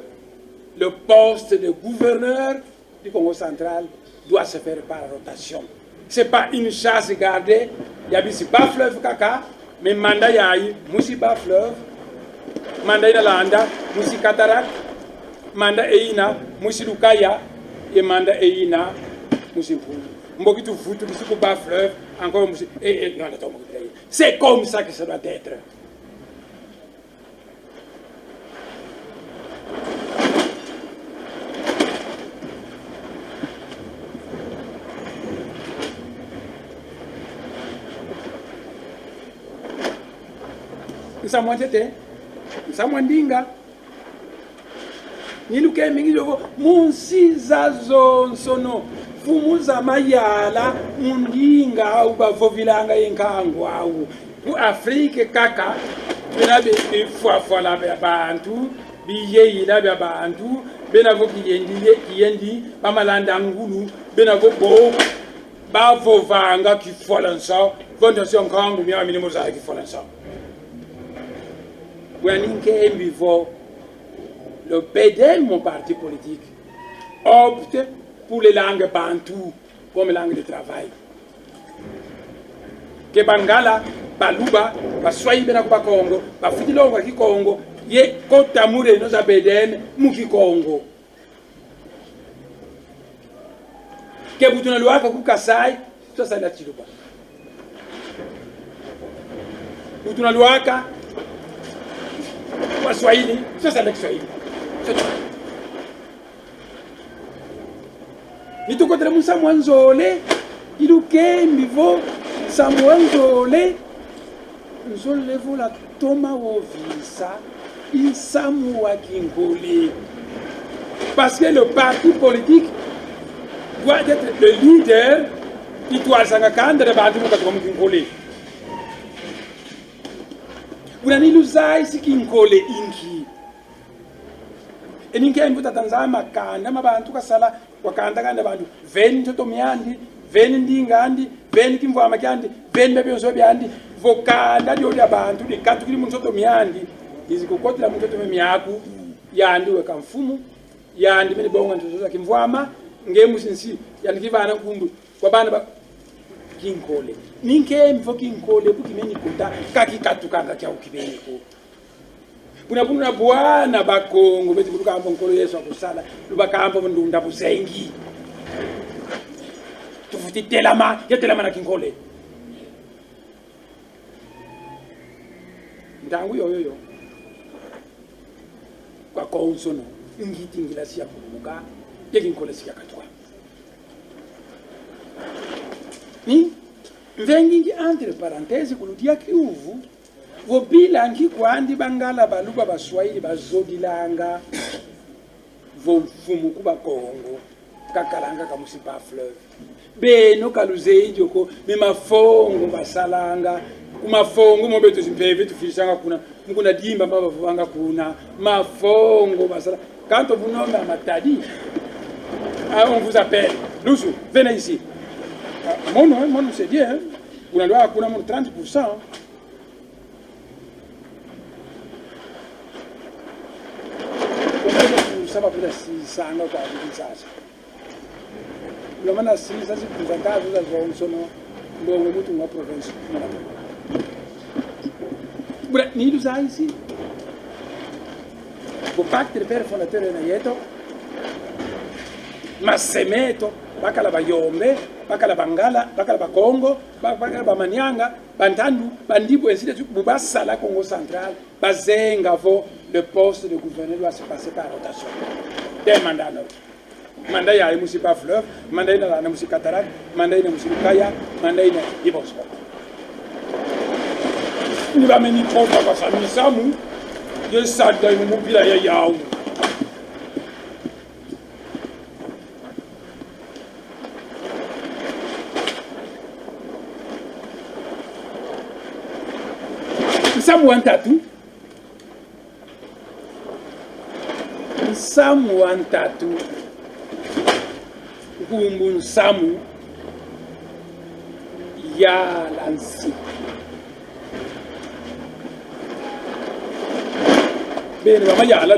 Speaker 1: le poste de gouverneur du Congo central doit se faire par rotation. Ce n'est pas une chasse gardée. Il y a ici bas fleuve kaka, mais manda yayi, musi bas fleuve, manda ina landa, musi katarak, manda eina, musi lukaya, et manda eina, musi mpuni. Mboki tu foutu, musi ku bas fleuve, encore musi, c'est comme ça que ça doit être. Samwatete, samwandinga. Niluke mingi jogo munsiza zonsono fumuza mayala mundinga au bavovilanga yenkangu au ku Afrique kaka benabe ifwa la bantu biye ila bantu benavo kiyendi bamalanda ngulu benavo bo bavovanga kifolansa fondation kangu mia minimo za kifolansa. Le PDM, mon parti politique, opte pour les langues bantoues comme langue de travail. Que Bangala, Baluba, Baswahili Benakuba Congo, Bafidilonga ki Congo, ye Kotamure nos PDM, Muki Congo. Que Butunaluaka Kukasai, ça c'est la Chiluba. Butunaluaka, Swahili, ça c'est l'ex-Swahili. Ni tu kotre musa mwanzole, iluke mbivo sa mwanzole, nzole vo la toma wovisa, insamu wa kingole. Parce que le parti politique doit être le leader qui doit s'engagender dans le parti comme kingole. Unani luzai sikinkole inki eninke imbuta tanzama kanda mabantu kasala wakanda kanda bantu veni toto myandi veni ndingandi veni kimvama kyandi veni bebyoso byandi vokanda dyoli abantu likatu kili muntoto myandi izikukotela muntoto myako yandi weka mfumu yandi mene bonga ntoto kimvama ngemusinsi yandi kivana kumbu kwa bana kinkole ninke mfo kinkole bukimeni kuta kakikatukanga kya ukibeniko kuna bwana bakongo beti bukamba nkolo Yesu akusala lubakamba ndunda buzengi tufuti telama na kinkole ndangu yoyo kwa konsono ngiti ngila siya kumuka yekinkole siya katwa ni Mvengingi entre parenthèses kuludia kiuvu vobilangi kwandi bangala baluba baswahili bazodilanga vomfumu kuba Kongo kakalanga kamusipa fleuve beno kaluzeiji oko mimafongo basalanga kumafongo mobeto zimpeve tufishanga kuna dimba mbaba vanga kuna mafongo basala quand vous nommez à Matadi on vous appelle Lusu venez ici mon c'est bien on doit kuna 30%. Ça va pour la 600 ou pas ça. Le mana 6 ça c'est pour un cas de zone sono do muito uma província. Bura ni do sai ici. O pacte de père fondateur na yeto. Masemeto bakala bayombe, bakala bangala, bakala bakongo, bakala bamanyanga, bantandu, bandibo ainsi de suite bubasala Congo central, bazenga vo le poste de gouverneur doit se passer par rotation. Des mandats. Mandat ya musipa fleuve, mandat na musipa cataract, mandat na musipa kaya, mandat na ibosco. Ni va meni trop kwa sami samu, je sada mu bila ya yao. Samu antatu. Samu antatu. Gumbun samu ya lansi. Bene, ma yala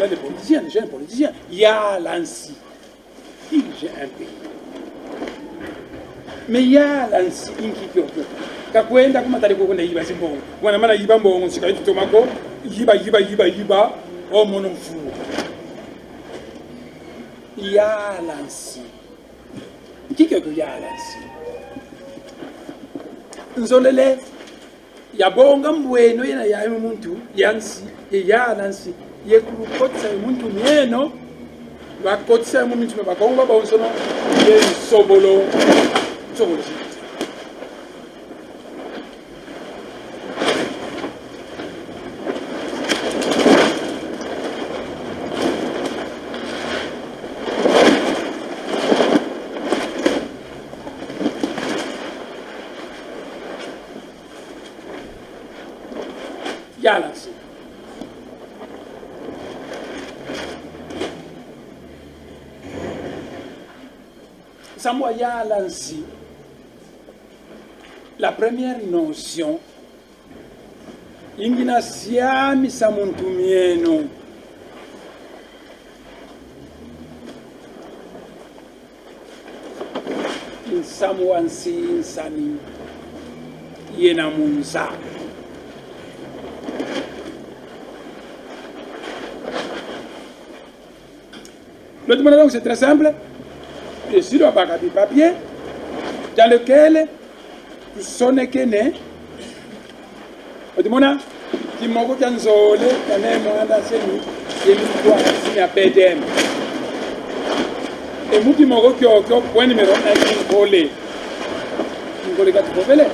Speaker 1: les politiciens, les jeunes politiciens, ya lansi. Dirige un pays. Mais ya lansi inkipyo. Kakwenda kumatali kokona yiba simbongo. Wana mana yiba mbongo sikaiti tomako, yiba o mono mfumu. Ya lansi. Kike ko ya lansi. Nzolele ya bonga mbweno yena ya muntu yansi ya lansi yekulukotsa muntu mieno bakotsa muntu bakonga bonsono ye sobolo. Yalansi. Samoa Yalansi, la première notion, ingina siami samuntumieno. In Samoansi insani yena munza. Le demande c'est très simple. Et sur un bac de papier dans lequel tu sonnes que né. Le demande qui m'a dit que Zolé, quand même, moi, dans ce nuit, et nous doit signer à PDM. Et moi qui m'a dit que point numéro 1 qui volé. Qui volé 4 volé.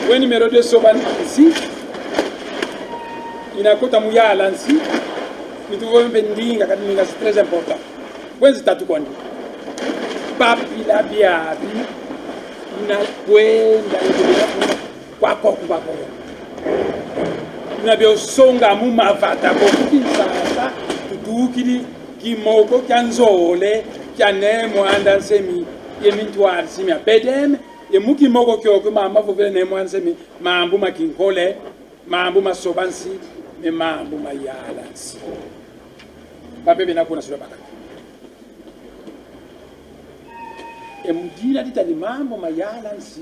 Speaker 1: Point numéro 2 Soban ici. Il a côté Mouya à Lancy. Nous devons venir à c'est très important. Où est-ce que tu connais? Papi la biabi, na kwenda kwa kwa. Na bio songa mu mavata ko kisasa tudukili kimoko kyanzole kyanemo andansemi yemintwari simi apedem yemuki moko kyoko mama vovele nemo ansemi mambu makinkole mambu masobansi me mambu mayalansi. Pape na kuna sura baka. Emudina ditani mambo mayalansi.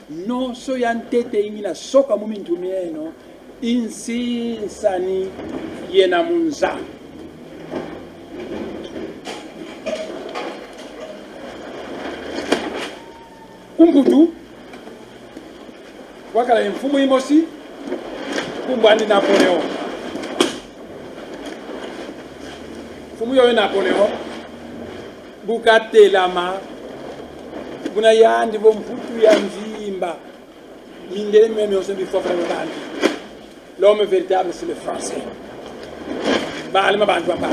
Speaker 1: No so yantete ingina soka mumintu mieno insi sani yena munza. Kumbutu wakala mfumu imosi kumbandi Napoleon. Fumu yo Napoleon bukate lama Buna yandi bo mputu ya mvimba. Mindele même on se dit faut vraiment. L'homme véritable c'est le français. Ba alma bantu papa.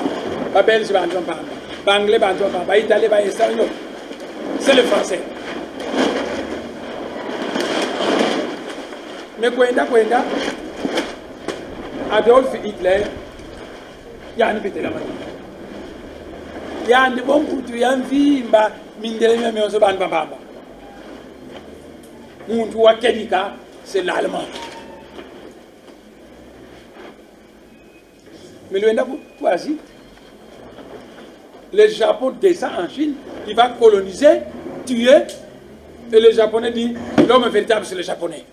Speaker 1: Ba belge bantu papa. Ba anglais bantu papa. Ba italien ba espagnol. C'est le français. Mais kwenda Adolf Hitler yani pete la mani. Yani bon mputu ya mvimba mindele même on se bantu papa. Muntu wa Kenika, c'est l'allemand. Mais le Japon descend en Chine, il va coloniser, tuer, et le Japonais dit l'homme véritable c'est le Japonais.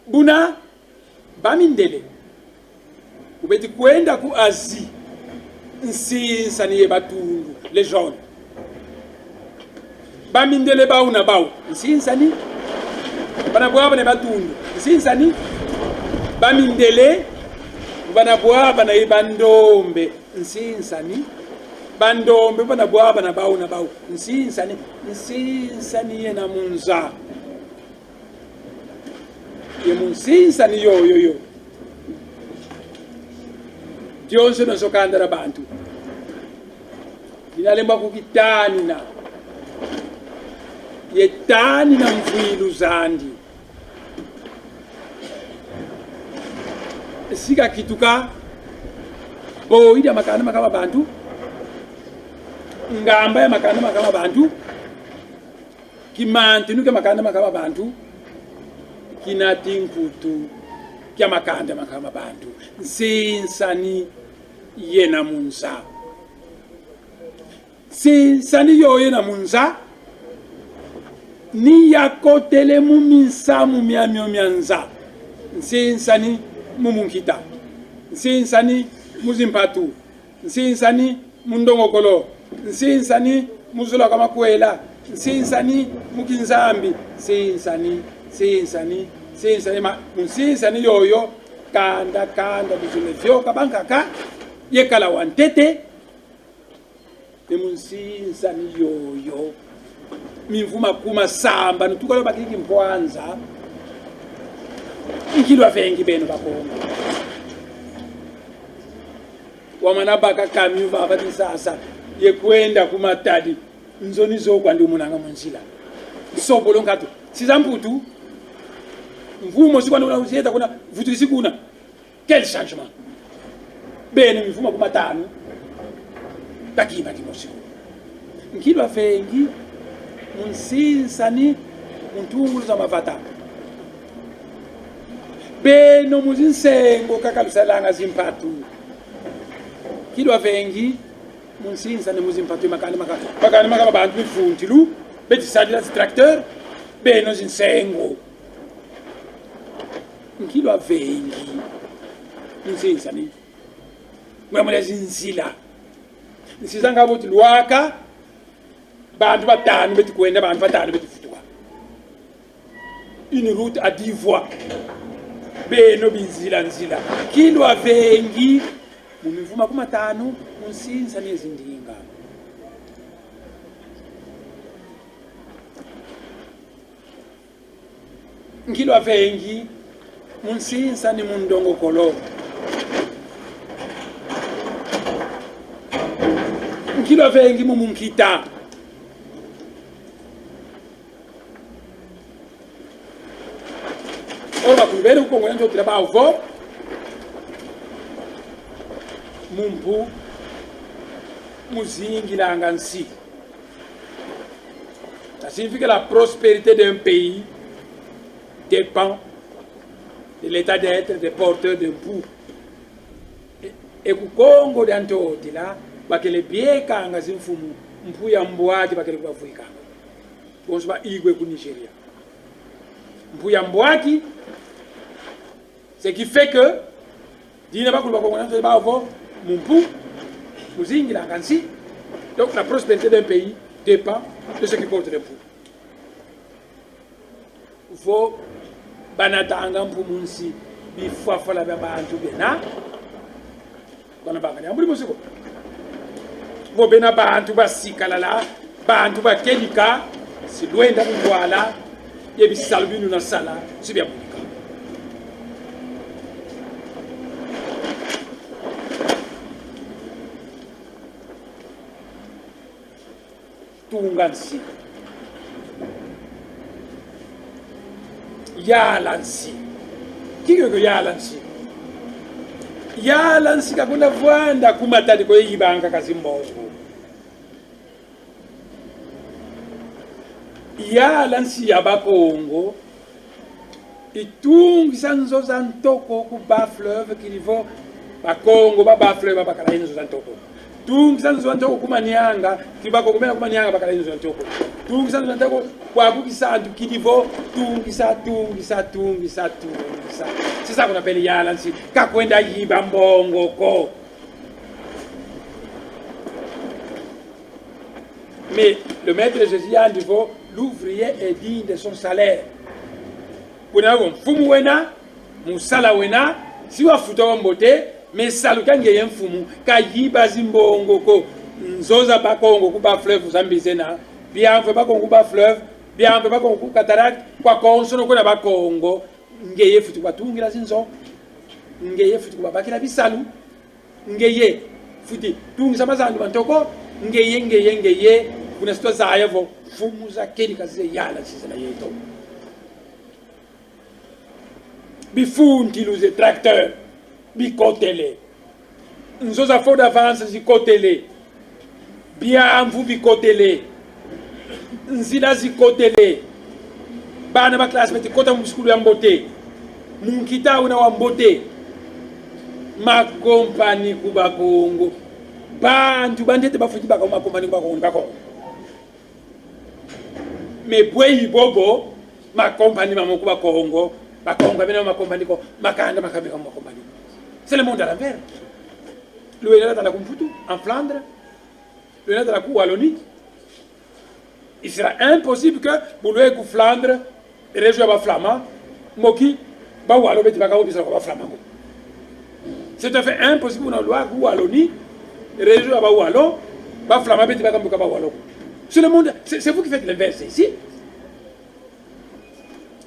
Speaker 1: Buna, Bamindele, vous pouvez dire kwenda ku Asie, nsi saniye batundu, les jaunes. Bamindele bauna bau nsinsani banabwa bana batundu nsinsani bamindele banabwa bana ibandombe nsinsani bandombe banabwa bana bauna bau nsinsani yena munza ye munsinsani yo Dionse no sokandara bantu inalemba kukitani na yetani na mvuilu zandi sika kituka boida makana makama bantu ngamba ya makana makama bantu kimantinuke makana makama bantu kinatinkutu kya makanda makama bantu sinsani yena munza sinsani yo yena munza ni yakotele mumisa mumiamio mianza nsinsani mumunkita nsinsani muzimpatu nsinsani mundongokolo nsinsani muzula kama kwela nsinsani mukinzambi sinsani ma nsinsani yoyo kanda bizune vyoka bankaka yekala wantete emunsinsani yoyo mivuma kuma samba nutukalo bakiki mpwanza nkilwa vengi beno bakonga wamana baka kamyu baba sasa yekwenda kumatadi nzoni zokwa ndi umunanga munjila sobolo ngatu sizamputu mvumo sikwana unaziyeta kuna vutu sikuna quel changement beno mivuma kumatanu takima kimosiko nkilwa vengi munsinsani muntungulu za mavata beno muzinsengo kakalisalanga zimpatu kilwa vengi munsinsani muzimpatu makani makaba bantu bifuntilu betisadila tracteur beno zinsengo nkilwa vengi munsinsani mwamule zinzila nsizanga boti lwaka bantu batanu beti kwenda bantu batanu beti futwa une route à 10 voies beno binzila nzila kilwa vengi mumivuma kumatanu munsinza nezindinga nkilwa vengi munsinza ni mundongokolo nkilwa vengi mumunkita ora kulibele uko ngwendo trabalho mumpu muzingi langansi. Ça signifie que la prospérité d'un pays dépend de l'état d'être des porteurs d'impôts. Et ku Congo d'Antoti là, bakele bieka ngazi mfumu mpu ya mbwaki bakele kubavuika. Bonsoba igwe ku Nigeria. Mpu ya mbwaki, ce qui fait que dina bakulu bakongona to bavo mumpu muzingi langansi. Donc la prospérité d'un pays dépend de ce qui porte l'impôt. Faut banatanga mpumunsi bifafala bya bantu bena bana bagani ambuli musiko vobena bantu basikalala bantu bakelika silwenda kutwala yebisalo binu na sala sibyabuka tungansi yalansi kiko yalansi yalansi kakuna vwanda kumatali ko yibanga kazimbongo yalansi yabakongo itungisa nzo za ntoko ku ba fleuve kilivo bakongo ba fleuve bakala nzo za ntoko tungisa nzo za ntoko kumanyanga kibako kumena kumanyanga bakala nzo za ntoko tungisa nzo za ntoko kwa kukisandu kilivo tungisa c'est ça qu'on appelle yalansi kakwenda yiba mbongo ko. Mais le maître de Jésus a dit l'ouvrier est digne de son salaire. Pour nous, fumu wena, musala wena, si wa futo wa mbote, mais salu kange yen fumu, ka yiba zimbongo ko, nzoza bakongo kuba fleuve zambizena, bien fe bakongo kuba fleuve, bien fe bakongo kuba cataract, kwa konsono kuna bakongo, ngeye futu kwa tungira zinzo, ngeye futu kwa bakila bisalu, ngeye futi tungisa mazandu mantoko, ngeye kuna sito za ayevo fumu za keni kazi yala sizela yeto bifundi luze tracteur bikotele nzo za fo d'avance zikotele biamvu bikotele nzina zikotele bana ba classe meti kota mu skulu ya mbote munkita una wa mbote ma compagnie kuba Kongo bantu bandete bafuti baka ma compagnie kuba Kongo mais bwei bobo ma compagnie maman kuba Kongo ba Kongo bena ma compagnie ko makanda makabika ma compagnie c'est le monde à l'envers le est dans la Kumputu en Flandre le est dans la Wallonie il sera impossible que pour le coup Flandre région ba flamand moki ba walo beti baka obisa ko ba flamand c'est tout à fait impossible pour la loi Wallonie région ba walo ba flamand beti baka ba walo. Sur le monde, c'est vous qui faites l'inverse ici.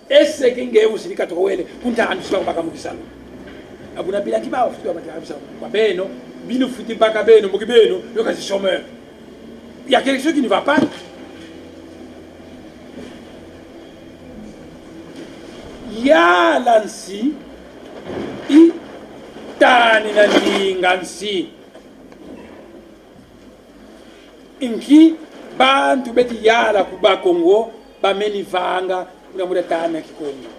Speaker 1: Et c'est qu'il y a aussi des catégories qui ont été en abuna bila kibao futi wa matarabisa kwa beno bino futi baka beno moki beno yo kasi chômeur. Il y a quelque chose qui ne va pas. Ya lansi i tani na ningansi inki bantu beti yala kuba Kongo bameni vanga kuna muda tana kikongo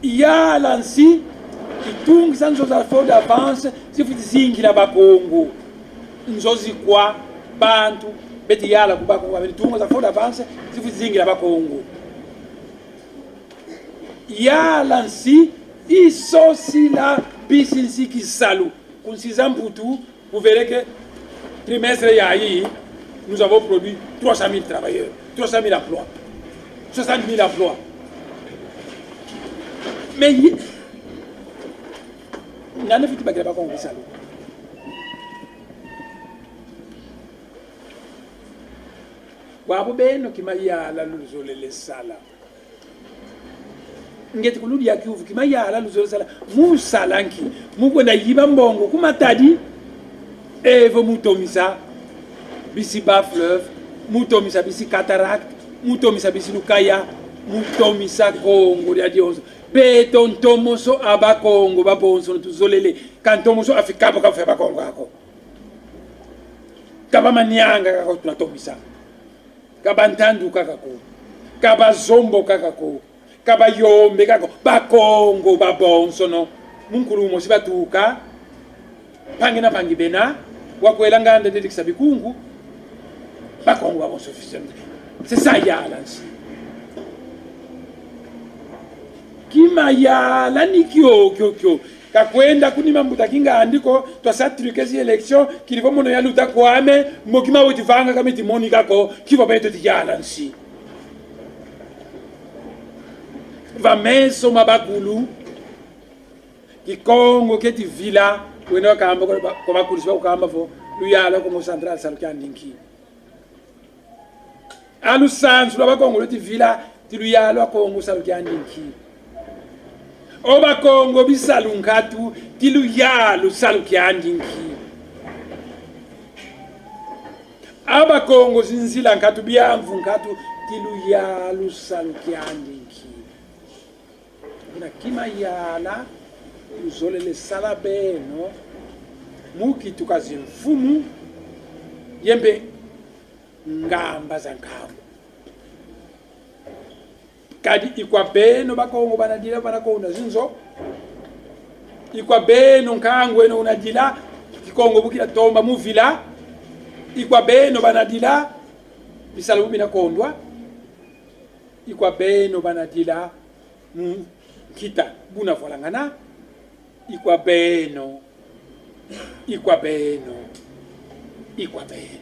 Speaker 1: yala nsi itungisa nzo za fo d'avance sifuti zingi la bakongo nzozi kwa bantu beti yala kuba Kongo bameni tungo za fo d'avance sifuti zingi la bakongo yala nsi isosi la bisinsi kisalu kunsiza mputu vous verrez que trimestre yayi, nous avons produit 300 000 travailleurs, 300 000 emplois, 60 000 emplois. Mais il n'y a pas qu'on ça. Wabo beno kimaya la luzole le sala. Ngeti kuludi ya kiuvu kimaya la luzole sala. Mu salanki, mu kwenda yiba mbongo kumatadi. Evo mutomisa bisi ba fleuve mutomisa bisi cataract mutomisa bisi lukaya mutomisa Kongo ya Dios beton tomoso aba Kongo ba bonso tuzolele kantomoso afika ba ka Kongo ako kaba manyanga kako tunatomisa kaba ntandu kakako kaba zombo kakako kaba yombe kako ba Kongo ba bonso no munkuru mo sibatuka pangina pangibena wakwela ngande dedikisa bikungu bakongo abo suffisant. C'est ça yalansi kima yala nikyo kyo kakwenda kunima mbuta kinga andiko twasatrikezi election kilivo mono yaluta kwame mokima wotivanga kamiti monika ko kivo beto yalansi va meso mabakulu kikongo keti vila wena kamba ko bakuliswa ukamba fo luyala ko Central Salukandinki alu sansu lwa Kongo loti vila tiluyala ko Salukandinki oba Kongo bisalunkatu tiluyala Salukandinki aba Kongo zinzila nkatu byamvu nkatu tiluyala Salukandinki kuna kima yala uzolele sala beno muki tukazi mfumu yembe ngamba za nkambo kadi ikwa beno bakongo banadila banakona zinzo ikwa beno nkango eno unadila kikongo bukila tomba muvila ikwa beno banadila bisalu binakondwa ikwa beno banadila kita buna volangana ikwa beno ikwa beno ikwa beno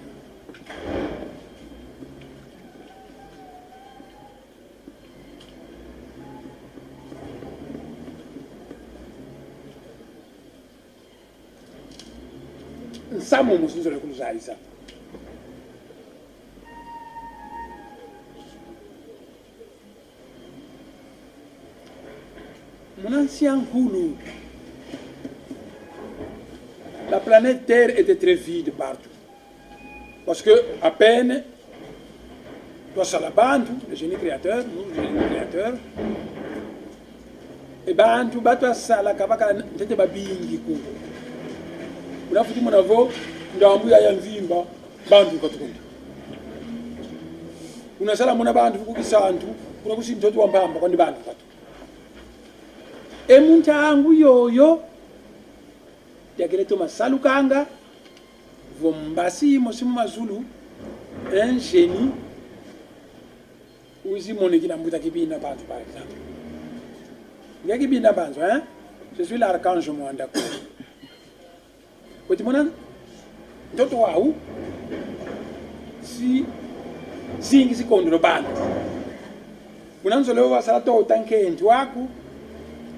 Speaker 1: nsamo musinzole kuluzaisa mon ancien Hulu. La planète Terre était très vide partout. Parce que, à peine, toi, Salabantu, le génie créateur, nous, le génie créateur, et Bantu, Batua Sala, Kabaka, n'était pas bingi ku. On a foutu mon avô, Ndambu ya Yanvimba, Bantu Katukunda. On a sala mon Bantu, Kukisantu, on a couché mtoto wa Mbamba, quand Bantu Katu. Et mon tangu yo, Diagreto Masalukanga, Vombasi, Mosimu Mazulu, un génie, où ici mon équipe n'a pas kibina bantu par exemple. Il y a kibina bantu, hein? Je suis l'archange moi d'accord. Quand tu m'en as, toto waou, si contre le ban. Mon ange le voit ça tout tant que entwaku,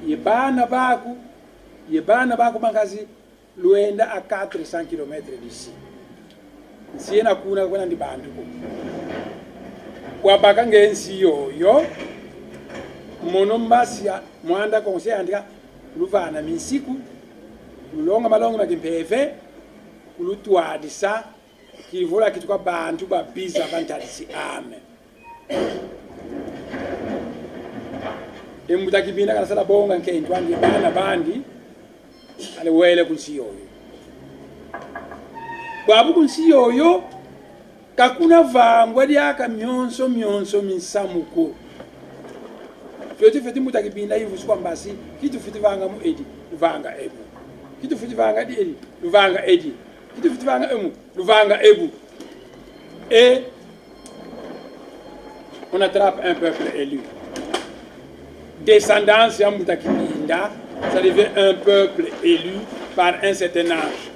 Speaker 1: yebana baku bangazi. Luenda à 400 km d'ici. Si na kuna kuna ndi bantu ko. Kwa baka ngensi yo monombasi mwanda konse andika luvana minsiku lulonga malonga makimpeve ulutwadisa kivula kitukwa bantu babiza bantalisi ame. Emuta kibina kana sala bonga nkentwangi bana bandi ale wele kunsi yoyo kwabu kunsi yoyo kakuna vangwa lyaka myonso misamuko feti mutakibinda hivu sikwa mbasi kitu fiti vanga mu edi luvanga ebu kitu fiti vanga di edi luvanga edi kitu fiti vanga emu luvanga ebu et on attrape un peuple élu descendance ya mutakibinda. Ça devient un peuple élu par un certain âge.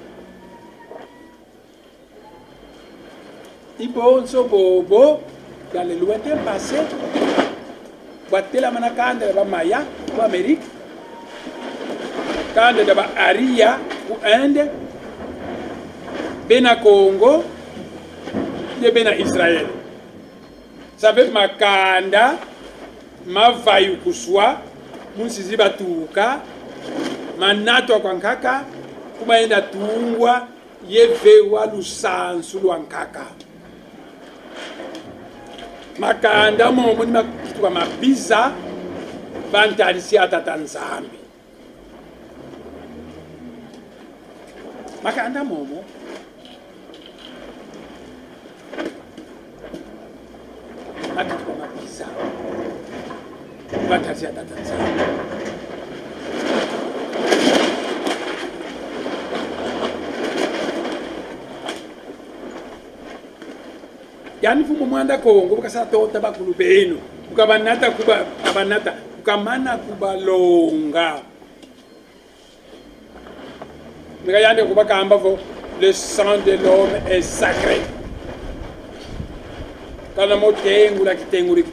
Speaker 1: Ibonso bobo dans le lointain passé, Watela manakande de Maya pour Amérique, kande de Aria pour Inde, Bena Congo, de Bena Israël. Ça veut makanda, ma vayu kuswa, munsizi batuka. Manato kwa nkaka kumaenda tungwa yevewa lusansu lwa nkaka makanda momo ni makitwa mabiza bantalisi atata nzambi makanda momo makitwa mabiza bantalisi atata nzambi. Yani fumo mwanda Kongo bukasa tota bakulu beno ukabanata kuba abanata ukamana kuba longa mega yande kuba kamba vo le sang de l'homme est sacré kana motengu la kitengu liko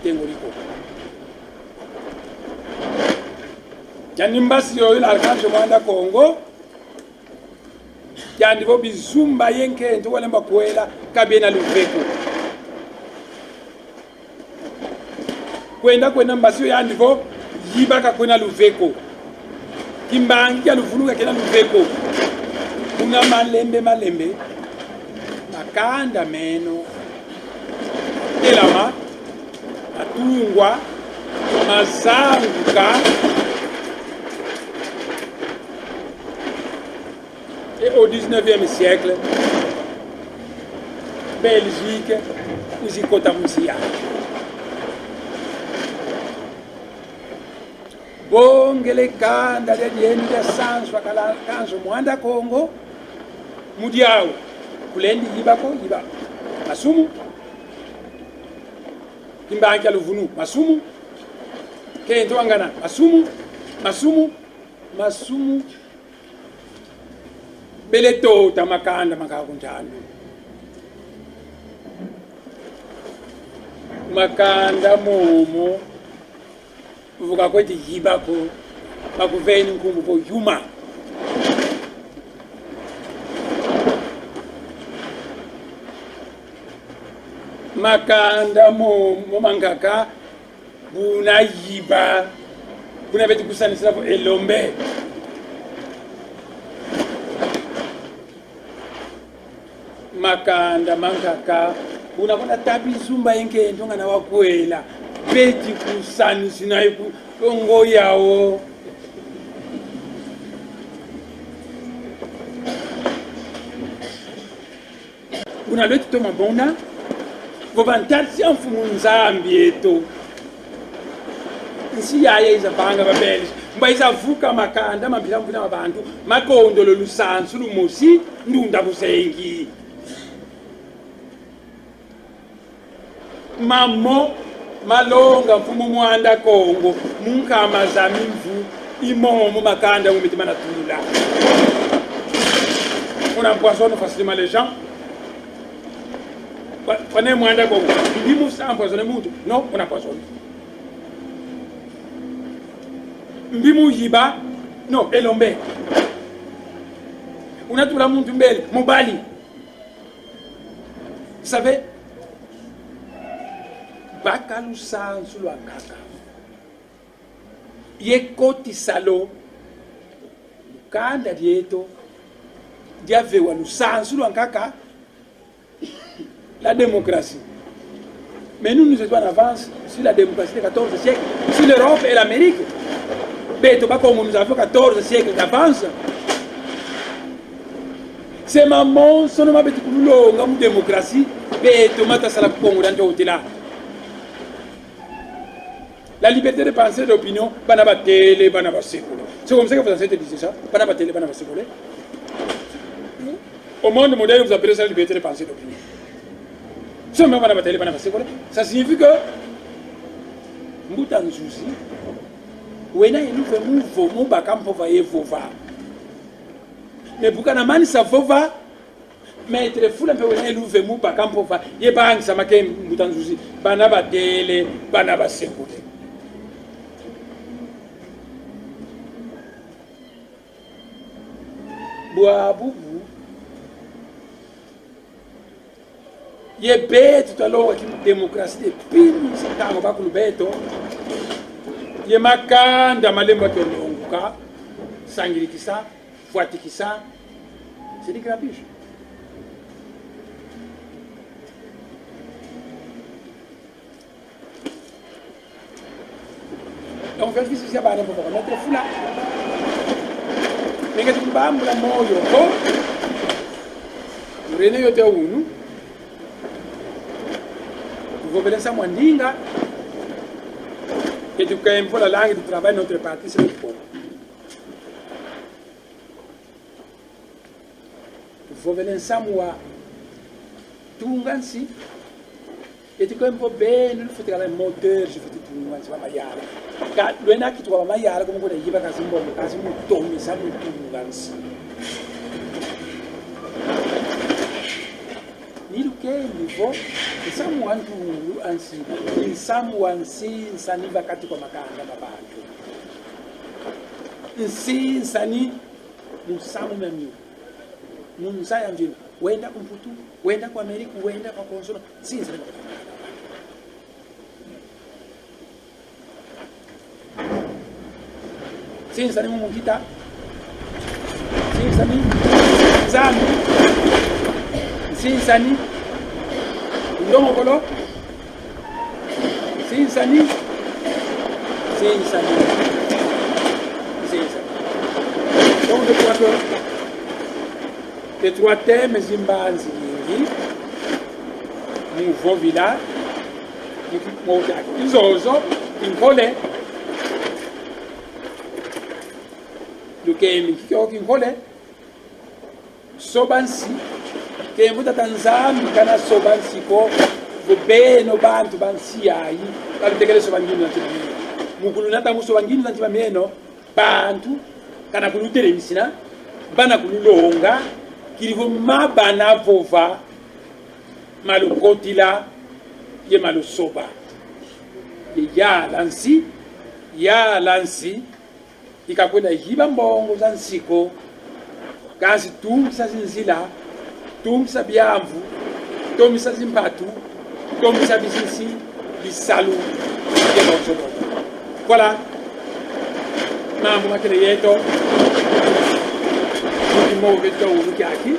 Speaker 1: yani mbasi yo la archange mwanda Kongo yandi vo bizumba yenkento wale mbakwela kabena luveko kwenda mbasio yandi vo yibaka kwena luveko kimbangi ya luvuluka kena luveko kuna malembe makanda meno elama atungwa mazanguka et au 19e siècle Belgique uzikota musia bongele kanda de dieni de sans wakala kanzo mwanda Kongo mudiao kulendi yibako yiba masumu kimbangi ya luvunu masumu kento wangana masumu beleto tamakanda makakunjalo makanda momo vuka kweti yibako bakuveni nkumbu po yuma makanda momo mangaka buna yiba buna beti kusanisira po elombe makanda mangaka buna kuna tabi zumba yenke ndonga na wakwela beti kusanisina iku ongo yawo buna leti to mabona vovantarisi amfumu nzambi eto nsi yaya izabanga babeli mba izavuka makanda mambira mvuna abantu makondolo lusansu lumosi ndunda busengi mamo malonga mfumu mwanda Kongo munkama zamimvu imomo makanda mumiti manatula on empoisonne facilement les gens. Prenez mwanda Kongo ndimu sa empoisonner muntu non on empoisonne mbimu yiba non elombe unatula muntu mbele mobali vous savez bakalu sansu lwa kaka yekoti salo kanda dieto diavewa lusansu lwa kaka la démocratie. Mais nous étions en avance sur la démocratie du 14e siècle, sur l'Europe et l'Amérique. Mais pas comme nous avons 14 siècles d'avance. C'est ma monstre, on m'a dit que la démocratie, mais tomate à la Congo dans le là. La liberté de penser et d'opinion, banaba télé, banaba sécolé. C'est comme ça que vous avez dit ça, banaba télé, banaba sécolé. Au monde moderne, vous appelez ça la liberté de penser et d'opinion. Ça signifie que Mboutan Zouzi, Wena il fait mouvement, Bakampo va y vova. Mais Boukanamani sa vova, mais il faut un peu Wena il fait mouvement, Bakampo va y bang, ça m'a qu'un Mboutan Zouzi, Banaba Dele, Banaba Sekote. Boabou. Ye beto talo ki demokrasi de pin sitango ba kulu beto ye makanda malemba to longuka sangirikisa fuatikisa c'est des grabuges. Donc fait visi ya bana boko mettre fula menga tu bambula moyo ko rene yote unu vous venez ça Mwandinga et tu quand pour la langue du travail notre parti c'est le pont. Vous venez ça moi Tungansi et tu quand pour ben il faut travailler moteur je fais tout Tungansi va mayala car le na qui tu va mayala comme on dit yiba kasimbo kasimbo tomi ça me Tungansi ni le niveau someone to answer in someone see sani vakati kwa makanda babantu nsi sani musamu memyo
Speaker 2: munsa ya mjini wenda kumputu wenda kwa Amerika wenda kwa konsola sinza sinza ni mumukita sinza ni zambi sinza ni ndongokolo sinza ni donc les trois thèmes zimbanzi nyingi muvo village moja izozo inkole lukemi kiko kinkole sobansi kembuta tanzambi kana sobansi ko vobeno bantu bansiyayi babitekele sobangini natimameno mukulu natamu sobangini natimameno bantu kana kulutere misina bana kululonga kilivo mabana vova malukotila ye malusoba ye ya lansi ikakwenda hiba mbongo za nsiko kasi tumisa zinzila tumisa byamvu tumisa zimpatu tumisa bisisi bisalu ye malusoba voilà mambo makele yeto mo veto ukiaki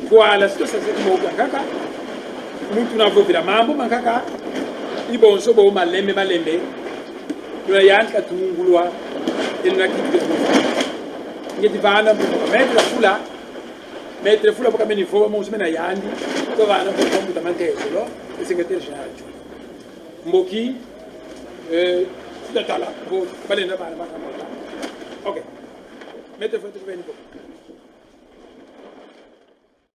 Speaker 2: kwa la sasa mo kaka mtu navovira mambo makaka ibonso bo malembe tuna yanka tungulwa ina kitu ngeti vana metre fula boka meni fo mo usmena yandi to vana ko kombu tamantezo lo secrétaire général mboki datala bo balena bana ok metre fo to veni ko